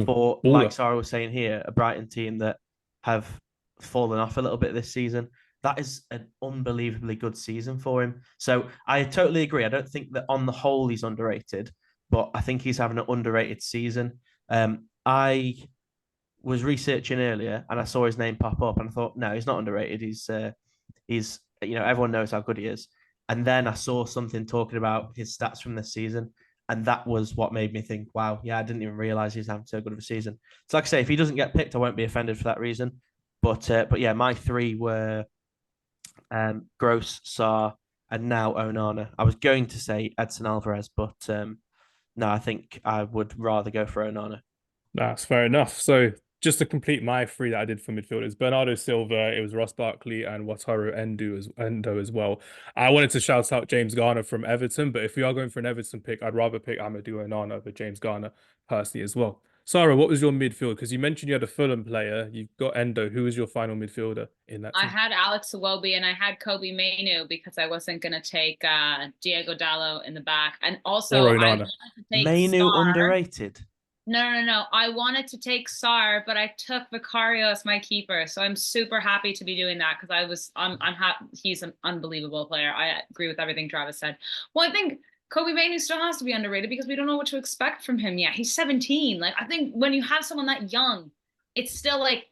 for, like Sarah was saying here, a Brighton team that have fallen off a little bit this season. That is an unbelievably good season for him. So I totally agree. I don't think that on the whole he's underrated, but I think he's having an underrated season. I was researching earlier and I saw his name pop up and I thought, no, he's not underrated. He's everyone knows how good he is. And then I saw something talking about his stats from this season, and that was what made me think, wow, yeah, I didn't even realize he's having so good of a season. So like I say, if he doesn't get picked, I won't be offended for that reason. But yeah, my 3 were Gross, Sarr, and now Onana. I was going to say Edson Alvarez, but no, I think I would rather go for Onana. That's fair enough. So just to complete my 3 that I did for midfielders, Bernardo Silva, it was Ross Barkley and Wataru Endō as well. I wanted to shout out James Garner from Everton, but if we are going for an Everton pick, I'd rather pick Amadou Onana over James Garner personally as well. Sarah, what was your midfield? Because you mentioned you had a Fulham player. You've got Endō. Who was your final midfielder in that team? I had Alex Iwobi and I had Kobe Mainu because I wasn't going to take Diogo Dalot in the back. And also, I wanted to take Mainu Sarr. Underrated? No. I wanted to take Sarr, but I took Vicario as my keeper. So I'm super happy to be doing that because he's an unbelievable player. I agree with everything Travis said. Well, I think Kobe Mainu still has to be underrated because we don't know what to expect from him yet. He's 17. Like, I think when you have someone that young, it's still like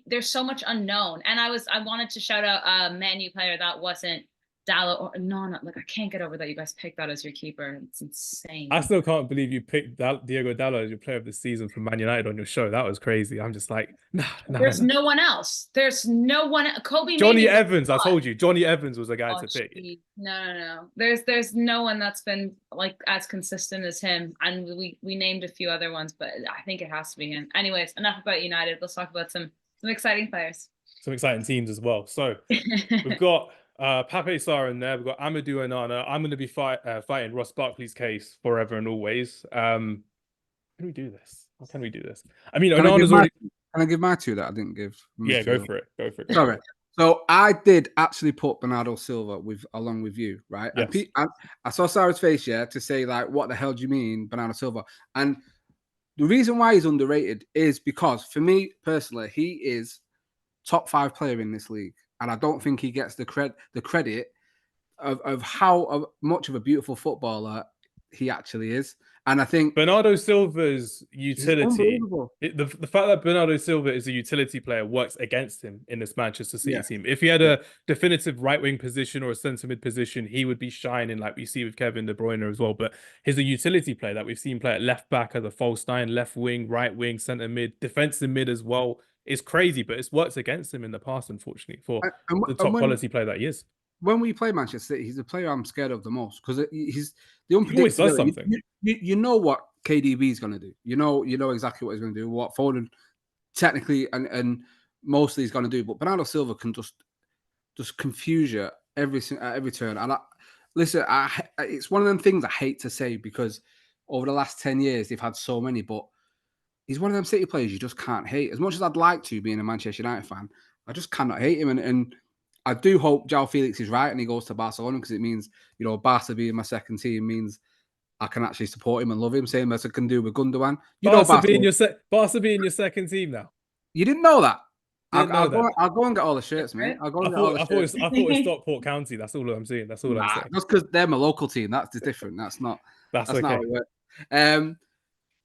there's so much unknown. And I wanted to shout out a Man U player that wasn't Dalot or Onana. Like, I can't get over that you guys picked that as your keeper. It's insane. I still can't believe you picked Diogo Dalot as your player of the season for Man United on your show. That was crazy. I'm just like, nah. There's no one else. There's no one. Kobe. Johnny Evans. I told you, Johnny Evans was a guy to pick. No. There's no one that's been like as consistent as him. And we named a few other ones, but I think it has to be him. Anyways, enough about United. Let's talk about some exciting players. Some exciting teams as well. So we've got Pape Sarr in there. We've got Amadou Onana. I'm going to be fighting Ross Barkley's case forever and always. Can we do this? How can we do this? I mean, Onana's already... Can I give my two that I didn't give? Yeah, go for it. Sorry. So I did actually put Bernardo Silva along with you, right? Yes. And I saw Sarah's face, to say like, what the hell do you mean, Bernardo Silva? And the reason why he's underrated is because, for me personally, he is top 5 player in this league. And I don't think he gets the credit of how much of a beautiful footballer he actually is. And I think Bernardo Silva's utility, the fact that Bernardo Silva is a utility player works against him in this Manchester City team. If he had a definitive right wing position or a centre mid position, he would be shining like we see with Kevin De Bruyne as well. But he's a utility player that we've seen play at left back as a false nine, left wing, right wing, centre mid, defensive mid as well. It's crazy, but it's worked against him in the past, unfortunately, for the top quality player that he is. When we play Manchester City, he's the player I'm scared of the most because he's the unpredictable. He always does something. You know what KDB is going to do. You know exactly what he's going to do. What Foden technically and mostly he's going to do. But Bernardo Silva can just confuse you at every turn. And listen, it's one of them things I hate to say because over the last 10 years they've had so many, but he's one of them City players you just can't hate. As much as I'd like to, being a Manchester United fan, I just cannot hate him. And I do hope João Felix is right and he goes to Barcelona because it means, Barca being my second team means I can actually support him and love him, same as I can do with Gundogan. Barca being your second team now. You didn't know that? I'll go and get all the shirts, mate. I thought it was Stockport County. That's all I'm saying. That's all I'm saying. That's because they're my local team. That's different. That's okay. Not how it works.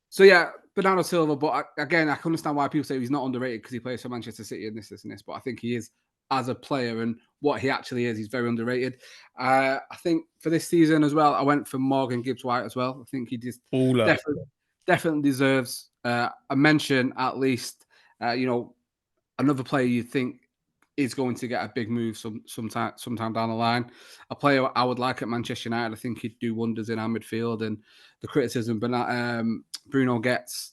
So yeah, Bernardo Silva. But again, I can understand why people say he's not underrated because he plays for Manchester City and this. But I think he is as a player and what he actually is. He's very underrated. I think for this season as well, I went for Morgan Gibbs-White as well. I think he just definitely deserves a mention at least. Another player you think is going to get a big move sometime down the line. A player I would like at Manchester United. I think he'd do wonders in our midfield. And the criticism Bruno gets,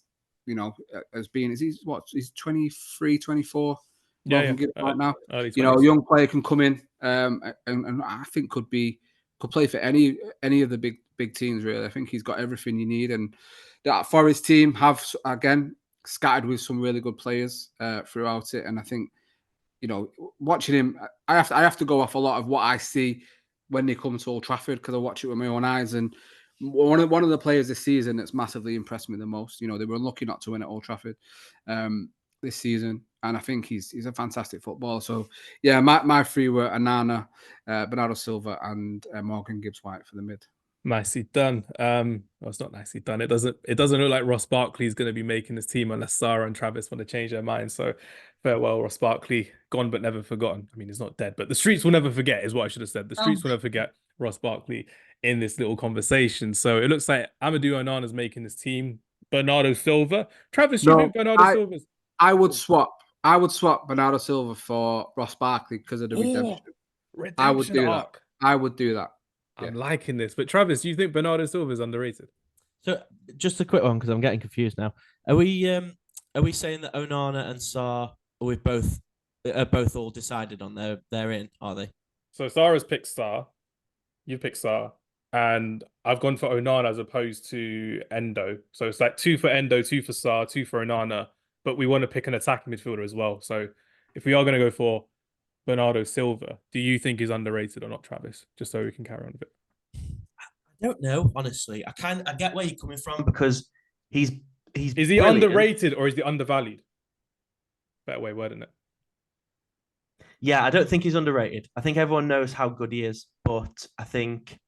as being, he's 23, 24. Yeah. Right now. A young player can come in and I think could play for any of the big teams, really. I think he's got everything you need. And that Forest team have, again, scattered with some really good players throughout it. And I think, watching him, I have to go off a lot of what I see when they come to Old Trafford because I watch it with my own eyes. And one of the players this season that's massively impressed me the most, they were unlucky not to win at Old Trafford this season. And I think he's a fantastic footballer. So, yeah, my three were Onana, Bernardo Silva, and Morgan Gibbs-White for the mid. Nicely done. Well, it's not nicely done. It doesn't look like Ross Barkley is going to be making this team unless Sara and Travis want to change their minds. So farewell, Ross Barkley, gone but never forgotten. I mean, he's not dead, but the streets will never forget is what I should have said. The streets will never forget Ross Barkley in this little conversation. So it looks like Amadou Onana is making this team. Bernardo Silva. Travis, you think Bernardo Silva's... I would swap Bernardo Silva for Ross Barkley because of the redemption. I would do that. I'm liking this. But Travis, do you think Bernardo Silva is underrated? So just a quick one because I'm getting confused now. Are we saying that Onana and Sarr are both all decided on they're in, are they? So Sarah's picked Sarr, you picked Sarr, and I've gone for Onana as opposed to Endō. So it's like 2 for Endō, 2 for Sarr, 2 for Onana, but we want to pick an attacking midfielder as well. So if we are going to go for Bernardo Silva, do you think he's underrated or not, Travis? Just so we can carry on with it. I don't know, honestly. I get where you're coming from because he's is he brilliant. Underrated or is he undervalued? Better way of wording it. Yeah, I don't think he's underrated. I think everyone knows how good he is, but I think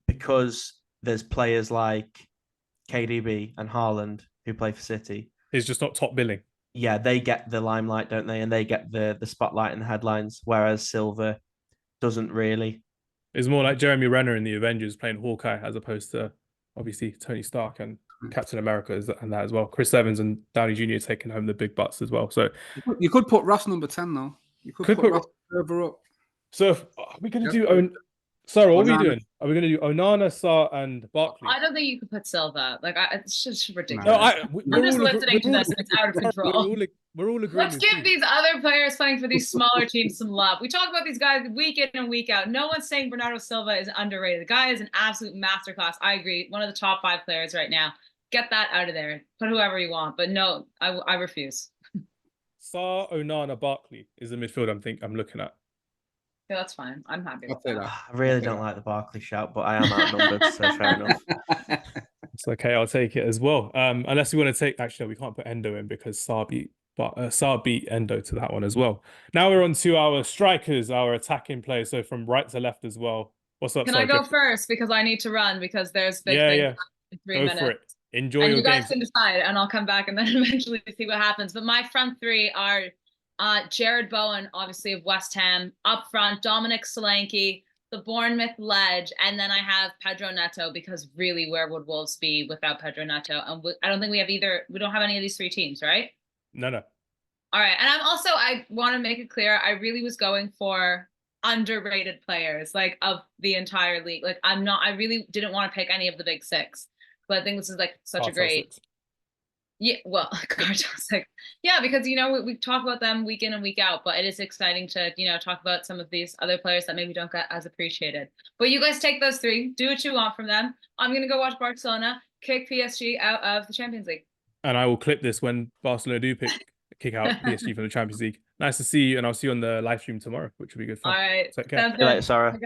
because there's players like KDB and Haaland who play for City, he's just not top billing. yeah, they get the limelight, don't they? And they get the spotlight and the headlines, whereas Silva doesn't really. It's more like Jeremy Renner in the Avengers playing Hawkeye as opposed to obviously Tony Stark and Captain America and that as well. Chris Evans and Downey Jr. taking home the big butts as well. So you could put Ross number 10 though. You could put Ross further up. So are we going to do Sarah, what are we doing? Are we going to do Onana, Sarr, and Barkley? I don't think you could put Silva. Like, it's just ridiculous. No, I'm just listening to this, and it's out of control. We're all agreeing. Let's give these other players playing for these smaller teams some love. We talk about these guys week in and week out. No one's saying Bernardo Silva is underrated. The guy is an absolute masterclass. I agree. One of the top 5 players right now. Get that out of there. Put whoever you want. But no, I refuse. Sarr, Onana, Barkley is the midfield I'm looking at. Yeah, that's fine. I'm happy with that. I really don't like the Barkley shout, but I am outnumbered, so fair enough. It's okay. I'll take it as well. Unless we want to take... Actually, no, we can't put Endō in because Sarr beat Endō to that one as well. Now we're on to our strikers, our attacking players. So from right to left as well. What's up, Can I go first? Because I need to run because there's big things in 3 minutes. For it. Enjoy your you guys game. can decide, and I'll come back and then eventually see what happens. But my front 3 are... Jared Bowen, obviously of West Ham, up front, Dominic Solanke, the Bournemouth ledge, and then I have Pedro Neto because really, where would Wolves be without Pedro Neto? And I don't think we don't have any of these 3 teams, right? No. All right, and I want to make it clear, I really was going for underrated players like of the entire league. Like I really didn't want to pick any of the big 6, but I think this is like such a great. Yeah, well, yeah, because we talk about them week in and week out, but it is exciting to talk about some of these other players that maybe don't get as appreciated. But you guys take those 3, do what you want from them. I'm gonna go watch Barcelona kick PSG out of the Champions League. And I will clip this when Barcelona do kick out PSG from the Champions League. Nice to see you, and I'll see you on the live stream tomorrow, which will be good fun. All right, take care. See you later, Sarah.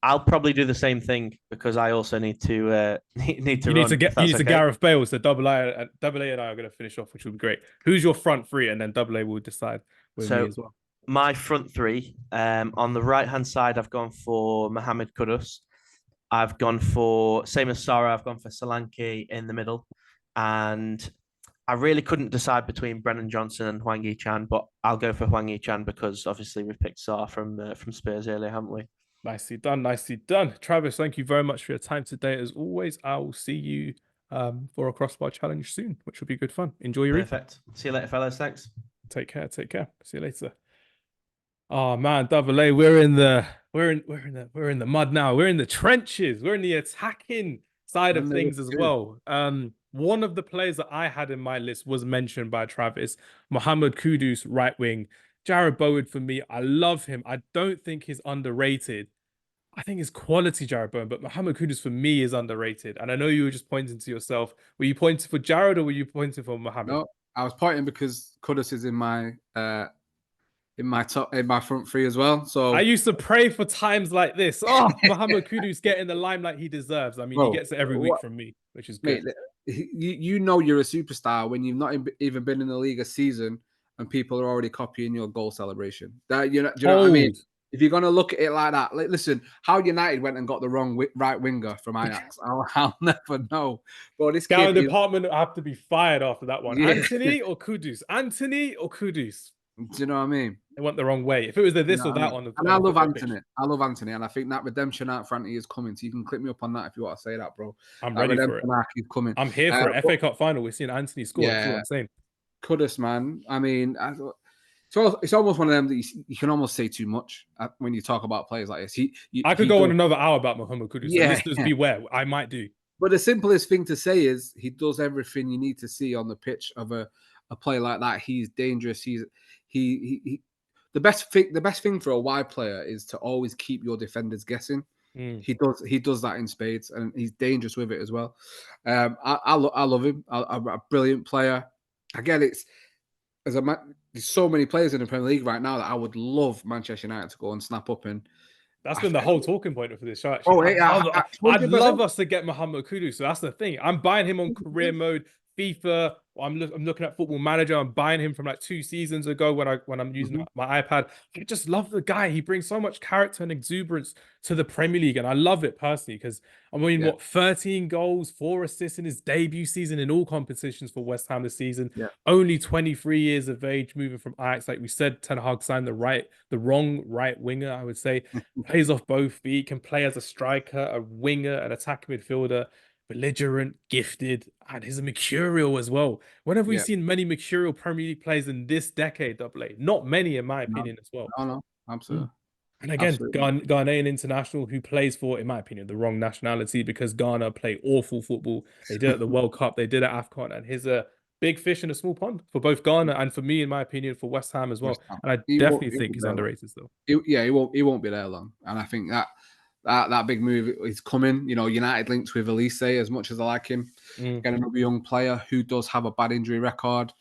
I'll probably do the same thing because I also need to need to Gareth Bale. So double A and I are going to finish off, which will be great. Who's your front 3, and then double A will decide with me as well. My front 3, on the right hand side, I've gone for Mohammed Kudus. I've gone for same as Sarah. I've gone for Solanke in the middle, and I really couldn't decide between Brennan Johnson and Hwang Hee-chan, but I'll go for Hwang Hee-chan because obviously we've picked Sarr from Spurs earlier, haven't we? Nicely done. Travis, thank you very much for your time today. As always, I will see you for a crossbar challenge soon, which will be good fun. Enjoy your Perfect. See you later, fellas. Thanks. Take care. See you later. Oh man, double A, we're in the mud now. We're in the trenches. We're in the attacking side of things as well. One of the players that I had in my list was mentioned by Travis, Mohammed Kudus, right wing. Jared Bowen, for me, I love him. I don't think he's underrated. I think he's quality, Jared Bowen, but Mohammed Kudus for me is underrated. And I know you were just pointing to yourself. Were you pointing for Jared or were you pointing for Mohammed? No, I was pointing because Kudus is in my front 3 as well. So I used to pray for times like this. Oh, Mohammed Kudus getting the limelight he deserves. I mean, he gets it every week from me, which is good. Mate, you're a superstar when you've not even been in the league a season and people are already copying your goal celebration. Do you know what I mean? If you're going to look at it like that, listen, how United went and got the wrong right winger from Ajax, I'll never know. But this Scouting department have to be fired after that one. Yeah. Antonee or Kudus? Do you know what I mean? They went the wrong way. If it was this or that one. And I love Antonee. And I think that redemption arc for Antonee is coming. So you can click me up on that if you want to say that, bro. I'm ready for it. Arc is coming. I'm here for it. FA Cup final. We're seeing Antonee score. Yeah. That's what I'm saying. Kudus, man. I mean, it's almost one of them that you can almost say too much when you talk about players like this. I could go on another hour about Mohammed Kudus. Yeah. So listeners beware. I might do. But the simplest thing to say is he does everything you need to see on the pitch of a player like that. He's dangerous. The best thing for a wide player is to always keep your defenders guessing. He does that in spades, and he's dangerous with it as well. I love him. A brilliant player. Again, there's so many players in the Premier League right now that I would love Manchester United to go and snap up in. That's been the whole talking point for this show, actually. I'd love us to get Mohammed Kudus. So that's the thing. I'm buying him on career mode, FIFA. I'm looking at Football Manager. I'm buying him from like 2 seasons ago when I'm using my iPad. I just love the guy. He brings so much character and exuberance to the Premier League, and I love it personally because 13 goals, 4 assists in his debut season in all competitions for West Ham this season. Yeah. Only 23 years of age, moving from Ajax. Like we said, Ten Hag signed the wrong right winger, I would say. Plays off both feet, can play as a striker, a winger, an attacking midfielder. Belligerent, gifted, and he's a mercurial as well. When have we seen many mercurial Premier League players in this decade, Double A? Not many, in my opinion, as well. No, absolutely. And again, Ghanaian international who plays for, in my opinion, the wrong nationality because Ghana play awful football. They did it at the World Cup, they did it at AFCON, and he's a big fish in a small pond for both Ghana and for me, in my opinion, for West Ham as well. And I definitely think he's underrated still. He won't be there long. And I think that big move is coming. You know, United links with Elise, as much as I like him. Get another young player who does have a bad injury record.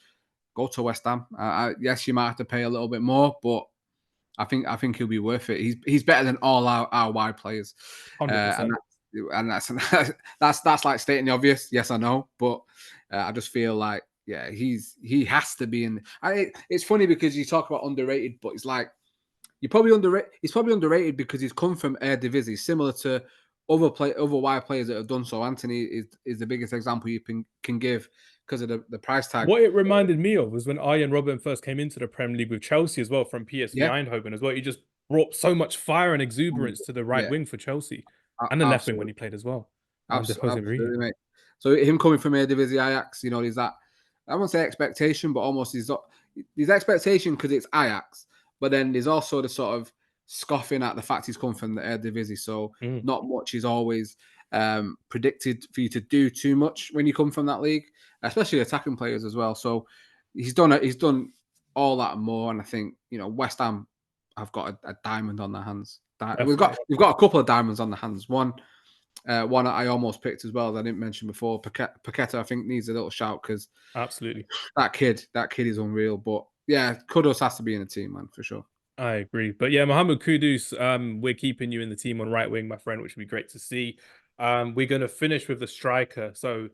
Go to West Ham. Yes, you might have to pay a little bit more, but I think he'll be worth it. He's better than all our wide players. 100%. And that's like stating the obvious. Yes, I know, but I just feel like he has to be in. It's funny because you talk about underrated, but it's like he's probably underrated because he's come from Eredivisie, similar to other wide players that have done so. Anthony is the biggest example you can give because of the price tag. What it reminded me of was when Arjen Robben first came into the Premier League with Chelsea as well, from PSV Eindhoven as well. He just brought so much fire and exuberance to the right wing for Chelsea and the left wing when he played as well. Absolutely, mate. So him coming from Eredivisie Ajax, you know, there's that, I won't say expectation, but almost there's expectation because it's Ajax, but then there's also the sort of scoffing at the fact he's come from the Eredivisie. So not much is always predicted for you to do too much when you come from that league, especially attacking players as well. So he's done all that and more. And I think, you know, West Ham have got a diamond on their hands. We've got a couple of diamonds on the hands. One I almost picked as well, as I didn't mention before. Paqueta, I think, needs a little shout because absolutely that kid is unreal. But yeah, Kudus has to be in the team, man, for sure. I agree. But yeah, Mohammed Kudus, we're keeping you in the team on right wing, my friend, which would be great to see. We're going to finish with the striker. So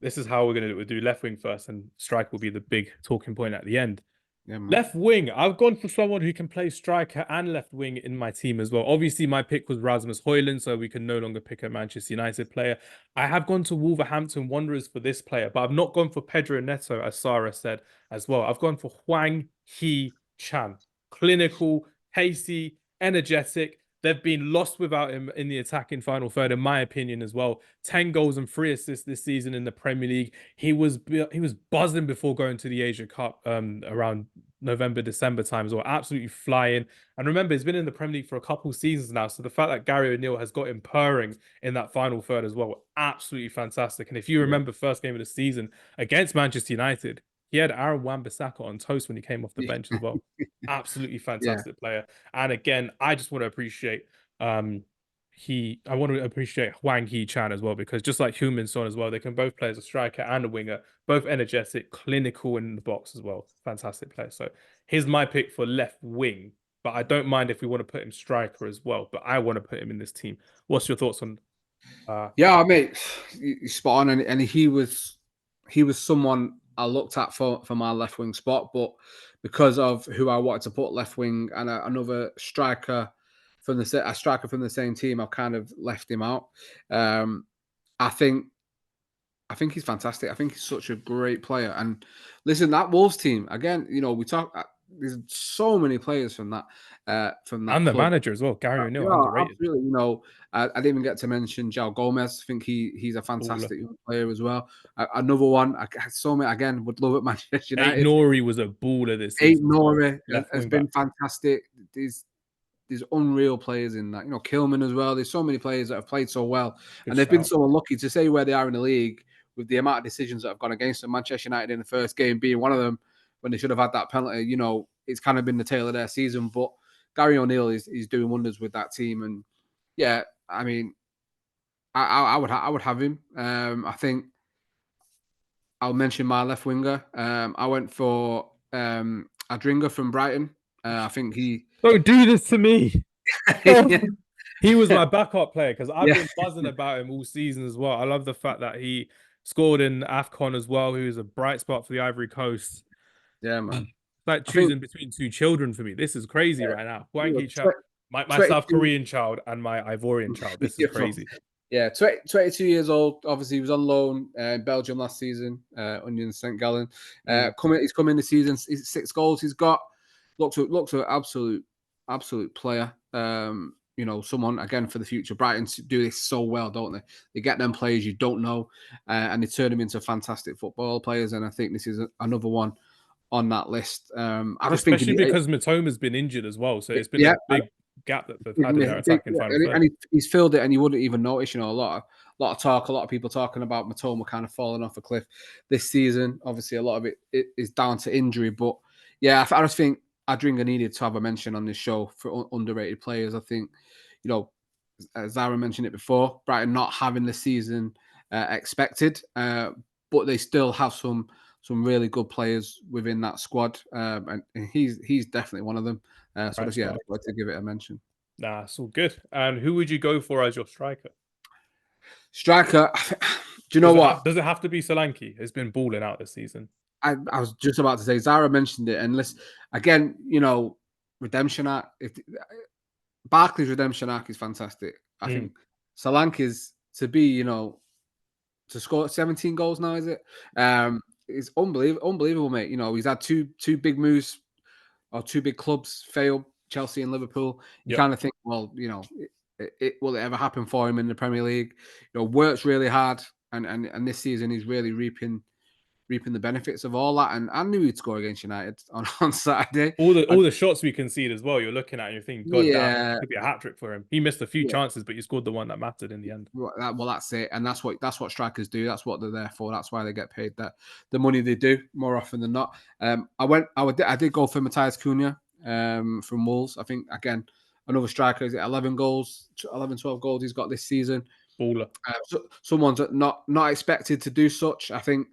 this is how we're going to do it. We'll do left wing first, and striker will be the big talking point at the end. Yeah, left wing, I've gone for someone who can play striker and left wing in my team as well. Obviously, my pick was Rasmus Højlund, so we can no longer pick a Manchester United player. I have gone to Wolverhampton Wanderers for this player, but I've not gone for Pedro Neto, as Sarah said as well. I've gone for Hwang Hee-chan. Clinical, pacey, energetic. They've been lost without him in the attacking final third, in my opinion, as well. 10 goals and 3 assists this season in the Premier League. He was buzzing before going to the Asia Cup around November, December time as well. Absolutely flying. And remember, he's been in the Premier League for a couple seasons now. So the fact that Gary O'Neill has got him purring in that final third as well, absolutely fantastic. And if you remember first game of the season against Manchester United, he had Aaron Wan-Bissaka on toast when he came off the bench as well. Absolutely fantastic player. And again, I just want to appreciate Hwang Hee-chan as well, because just like Heung-min Son as well, they can both play as a striker and a winger, both energetic, clinical in the box as well. Fantastic player. So here's my pick for left wing, but I don't mind if we want to put him striker as well, but I want to put him in this team. What's your thoughts on yeah, mate, he's spot on, and he was someone I looked at for my left wing spot, but because of who I wanted to put left wing and another striker from the same team, I've kind of left him out. I think he's fantastic. I think he's such a great player. And listen, that Wolves team again. You know, we talk. There's so many players from that. And the manager as well, Gary O'Neill, underrated. Absolutely. You know, I didn't even get to mention João Gomez. I think he's a fantastic player as well. Another one. I had so many. Again, would love it. Manchester United. Nori was a baller this season. Nori has been fantastic. There's unreal players in that. You know, Kilman as well. There's so many players that have played so well, and they've been so unlucky to say where they are in the league with the amount of decisions that have gone against them. Manchester United in the first game being one of them, when they should have had that penalty. You know, it's kind of been the tail of their season. But Gary O'Neill is doing wonders with that team, and yeah, I mean, I would have him. I think I'll mention my left winger. I went for Adringa from Brighton. I think he. Don't do this to me. He was my backup player because I've been buzzing about him all season as well. I love the fact that he scored in AFCON as well, who's a bright spot for the Ivory Coast. Yeah, man. It's like choosing between two children for me. This is crazy right now. Hwang Hee-chan, my South Korean child and my Ivorian child. This is crazy. Yeah, 22 years old. Obviously, he was on loan in Belgium last season, Union St. Gallen. He's come in this season. He's 6 goals. He's got looks an absolute player. You know, someone again for the future. Brighton do this so well, don't they? They get them players you don't know, and they turn them into fantastic football players. And I think this is another one on that list. Especially because Mitoma's been injured as well, so it's been a big gap that they've had in their attacking final third. And he's filled it, and you wouldn't even notice. You know, a lot of talk, a lot of people talking about Mitoma kind of falling off a cliff this season. Obviously, a lot of it is down to injury, but yeah, I just think Adringa needed to have a mention on this show for underrated players. I think, you know, as Zara mentioned it before, Brighton not having the season expected, but they still have some really good players within that squad, and he's definitely one of them. So I'd like to give it a mention. Nah, it's all good. And who would you go for as your striker? Striker, do you know what? Does it have to be Solanke? It's been balling out this season. I was just about to say, Zara mentioned it, and listen, again, you know, redemption arc. Barkley's redemption arc is fantastic. I think Solanke's to be, you know, to score 17 goals now, is it? It's unbelievable, mate. You know, he's had two big moves or 2 big clubs fail, Chelsea and Liverpool. You kind of think, well, you know, will it ever happen for him in the Premier League? You know, works really hard, and this season he's really reaping the benefits of all that. And I knew he'd score against United on Saturday. All the shots we concede as well, you're looking at and you're thinking, God damn, it could be a hat trick for him. He missed a few chances, but he scored the one that mattered in the end. Well, that's it, and that's what strikers do. That's what they're there for. That's why they get paid the money they do more often than not. I did go for Matheus Cunha from Wolves. I think again another striker. Is it 11 goals, 11, 12 goals he's got this season? Baller. Someone's not expected to do such. I think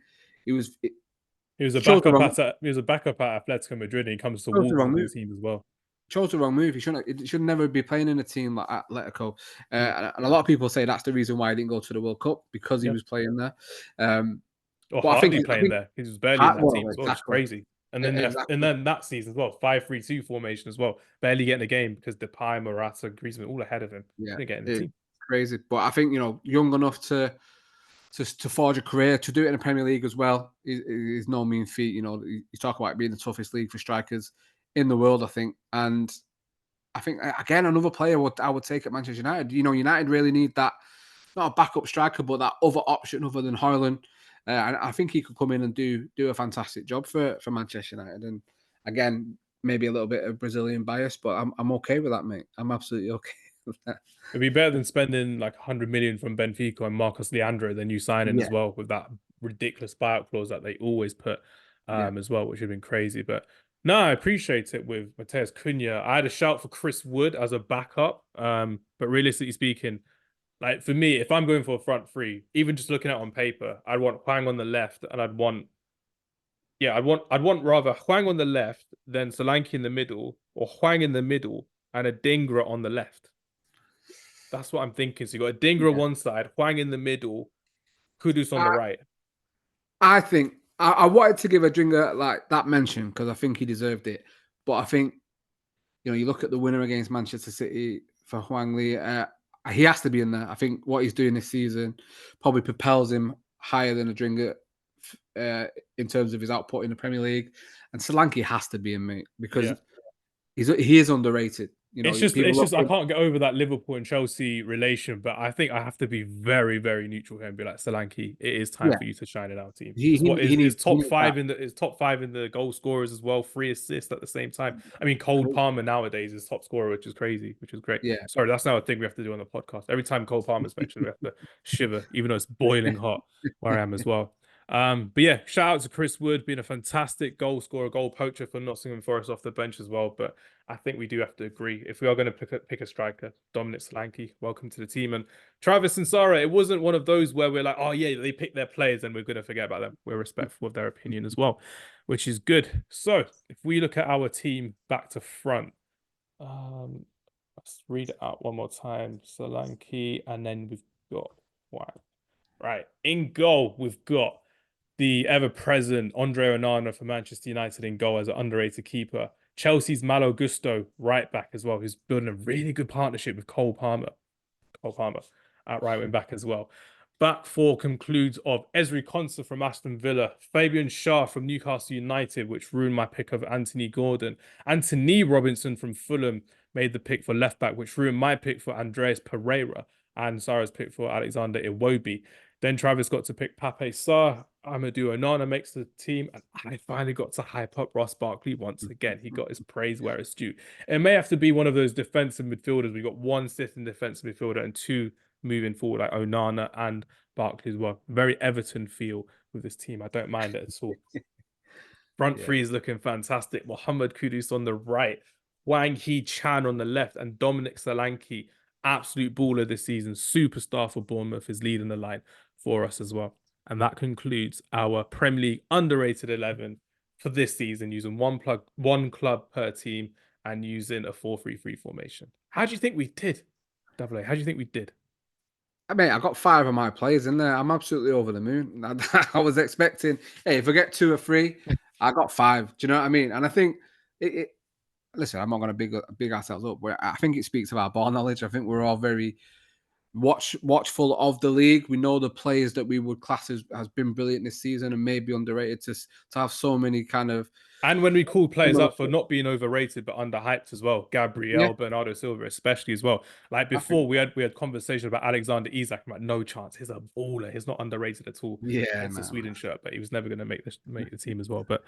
he was a backup at Atletico Madrid, and he comes to Wolves on the team as well. Chose the wrong move. He should never be playing in a team like Atletico. And a lot of people say that's the reason why he didn't go to the World Cup, because he was playing there. Or hardly playing there. He was barely in that team as well. It's crazy. And then that season as well, 5-3-2 formation as well. Barely getting a game because Depay, Morata, Griezmann all ahead of him. Yeah, didn't get in the team. Crazy. But I think, you know, young enough to forge a career, to do it in the Premier League as well is no mean feat. You know, you talk about being the toughest league for strikers in the world, I think. And I think, again, another player I would take at Manchester United. You know, United really need that, not a backup striker, but that other option other than Højlund. And I think he could come in and do a fantastic job for Manchester United. And again, maybe a little bit of Brazilian bias, but I'm okay with that, mate. I'm absolutely okay with that. It'd be better than spending like 100 million from Benfica and Marcos Leandro than you signing as well, with that ridiculous buyout clause that they always put as well, which would have been crazy. But no, I appreciate it with Matheus Cunha. I had a shout for Chris Wood as a backup, but realistically speaking, like for me, if I'm going for a front three, even just looking at it on paper, I'd want Hwang on the left, and I'd want rather Hwang on the left, then Solanke in the middle, or Hwang in the middle and a Dingra on the left. That's what I'm thinking. So you got a Dingra on one side, Hwang in the middle, Kudus on the right. I think I wanted to give a Dingra like that mention because I think he deserved it. But I think, you know, you look at the winner against Manchester City for Hwang Lee, he has to be in there. I think what he's doing this season probably propels him higher than a Dingra in terms of his output in the Premier League. And Solanke has to be in, mate, because he is underrated. You know, it's just I can't get over that Liverpool and Chelsea relation, but I think I have to be very, very neutral here and be like, Solanke, it is time for you to shine in our team. He's top five in the goal scorers as well, 3 assists at the same time. I mean, Cole Palmer nowadays is top scorer, which is crazy, which is great. Yeah. Sorry, that's now a thing we have to do on the podcast. Every time Cole Palmer's mentioned, we have to shiver, even though it's boiling hot where I am as well. But yeah, shout out to Chris Wood being a fantastic goal scorer, goal poacher for Nottingham Forest off the bench as well. But I think we do have to agree, if we are going to pick a striker, Dominic Solanke, welcome to the team. And Travis and Sarah, it wasn't one of those where we're like, oh yeah, they pick their players and we're going to forget about them. We're respectful of their opinion as well, which is good. So if we look at our team back to front, let's read it out one more time. Solanke, and then we've got Hwang. Right. In goal, we've got the ever-present Andre Onana for Manchester United in goal as an underrated keeper. Chelsea's Malo Gusto, right back as well, who's building a really good partnership with Cole Palmer. Cole Palmer at right wing back as well. Back four concludes of Ezri Konsa from Aston Villa, Fabian Schär from Newcastle United, which ruined my pick of Anthony Gordon. Antonee Robinson from Fulham made the pick for left back, which ruined my pick for Andreas Pereira and Sarah's pick for Alexander Iwobi. Then Travis got to pick Pape Sarr. Amadou Onana makes the team, and I finally got to hype up Ross Barkley once again. He got his praise where it's due. It may have to be one of those defensive midfielders. We got one sitting defensive midfielder and two moving forward, like Onana and Barkley as well. Very Everton feel with this team. I don't mind it at all. Front three is looking fantastic. Mohammed Kudus on the right, Hwang Hee-chan on the left, and Dominic Solanke, absolute baller this season. Superstar for Bournemouth, is leading the line for us as well. And that concludes our Premier League underrated 11 for this season, using one club per team and using a 4-3-3 formation. How do you think we did, Double A? How do you think we did? I mean, I got 5 of my players in there. I'm absolutely over the moon. I was expecting, hey, if I get 2 or 3, I got 5. Do you know what I mean? And I think listen, I'm not going to big ourselves up, but I think it speaks of our ball knowledge. I think we're all very watchful of the league. We know the players that we would class as has been brilliant this season and maybe underrated to have so many kind of. And when we call players up for not being overrated but underhyped as well, Gabriel, Bernardo Silva especially as well. Like before, we had conversation about Alexander Isak. I'm like, no chance. He's a baller. He's not underrated at all. Yeah, it's a Sweden shirt, but he was never going to make the team as well. But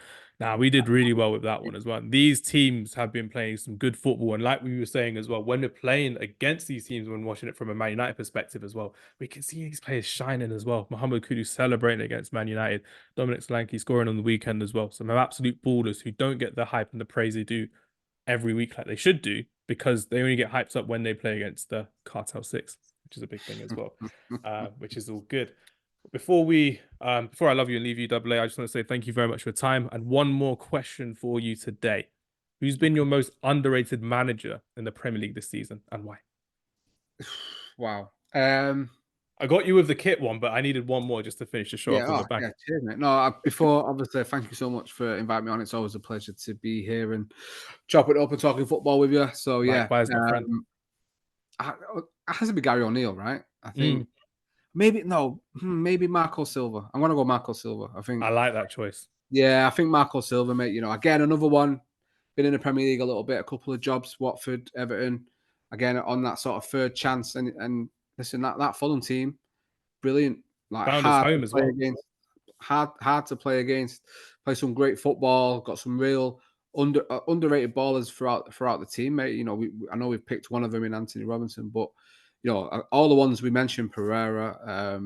we did really well with that one as well. These teams have been playing some good football, and like we were saying as well, when we're playing against these teams, when watching it from a Man United perspective as well, we can see these players shining as well. Mohammed Kudus celebrating against Man United, Dominic Solanke scoring on the weekend as well. Some absolute ballers who don't get the hype and the praise they do every week like they should do, because they only get hyped up when they play against the Cartel 6, which is a big thing as well, which is all good. Before I love you and leave you, Double A, I just want to say thank you very much for your time. And one more question for you today. Who's been your most underrated manager in the Premier League this season and why? Wow. I got you with the kit one, but I needed one more just to finish the show off on the back. Yeah, cheers, mate. No, before, obviously, thank you so much for inviting me on. It's always a pleasure to be here and chop it up and talking football with you. So, likewise, my friend. It has to be Gary O'Neill, right? I think maybe Marco Silva. I'm going to go Marco Silva. I like that choice. Yeah, I think Marco Silva, mate. You know, again, another one, been in the Premier League a little bit, a couple of jobs, Watford, Everton, again, on that sort of third chance. And listen, that Fulham team, brilliant. Like found his home as well. Hard to play against. Play some great football. Got some real underrated ballers throughout the team, mate. You know, I know we've picked one of them in Antonee Robinson, but you know, all the ones we mentioned, Pereira,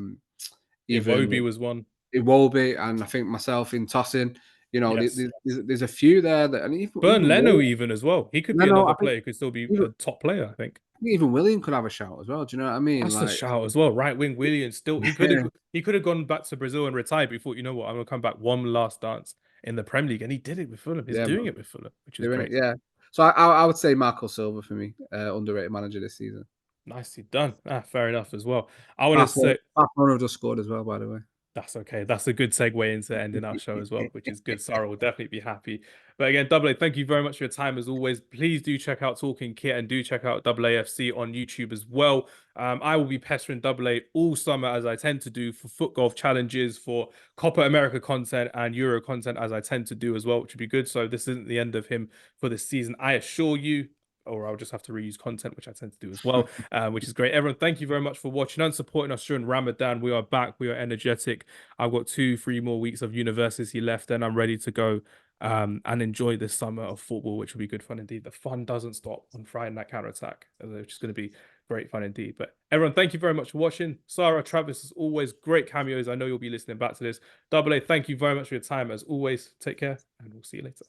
Iwobi was one. Iwobi, and I think myself in Tosin. You know, there's a few there that, and even Leno even as well. He could be another player. Could still be a top player, I think. Even William could have a shout as well. Do you know what I mean? That's a shout as well. Right wing William still he could have gone back to Brazil and retired. But he thought, you know what, I'm gonna come back one last dance in the Premier League, and he did it with Fulham. He's doing it with Fulham, which is great. Yeah. So I would say Marco Silva for me, underrated manager this season. Nicely done. Fair enough as well. I want to say Barcelona just scored as well, by the way. That's okay. That's a good segue into ending our show as well, which is good. Sarah will definitely be happy. But again, Double A, thank you very much for your time as always. Please do check out Talking Kit and do check out Double AFC on YouTube as well. I will be pestering Double A all summer, as I tend to do, for foot golf challenges, for Copa America content and Euro content, as I tend to do as well, which would be good. So this isn't the end of him for this season, I assure you. Or I'll just have to reuse content, which I tend to do as well, which is great. Everyone, thank you very much for watching and supporting us during Ramadan. We are back. We are energetic. I've got 2-3 more weeks of university left, and I'm ready to go and enjoy this summer of football, which will be good fun indeed. The fun doesn't stop on Friday Night Counter-Attack, which is going to be great fun indeed. But everyone, thank you very much for watching. Sarah, Travis, as always, great cameos. I know you'll be listening back to this. Double A, thank you very much for your time. As always, take care, and we'll see you later.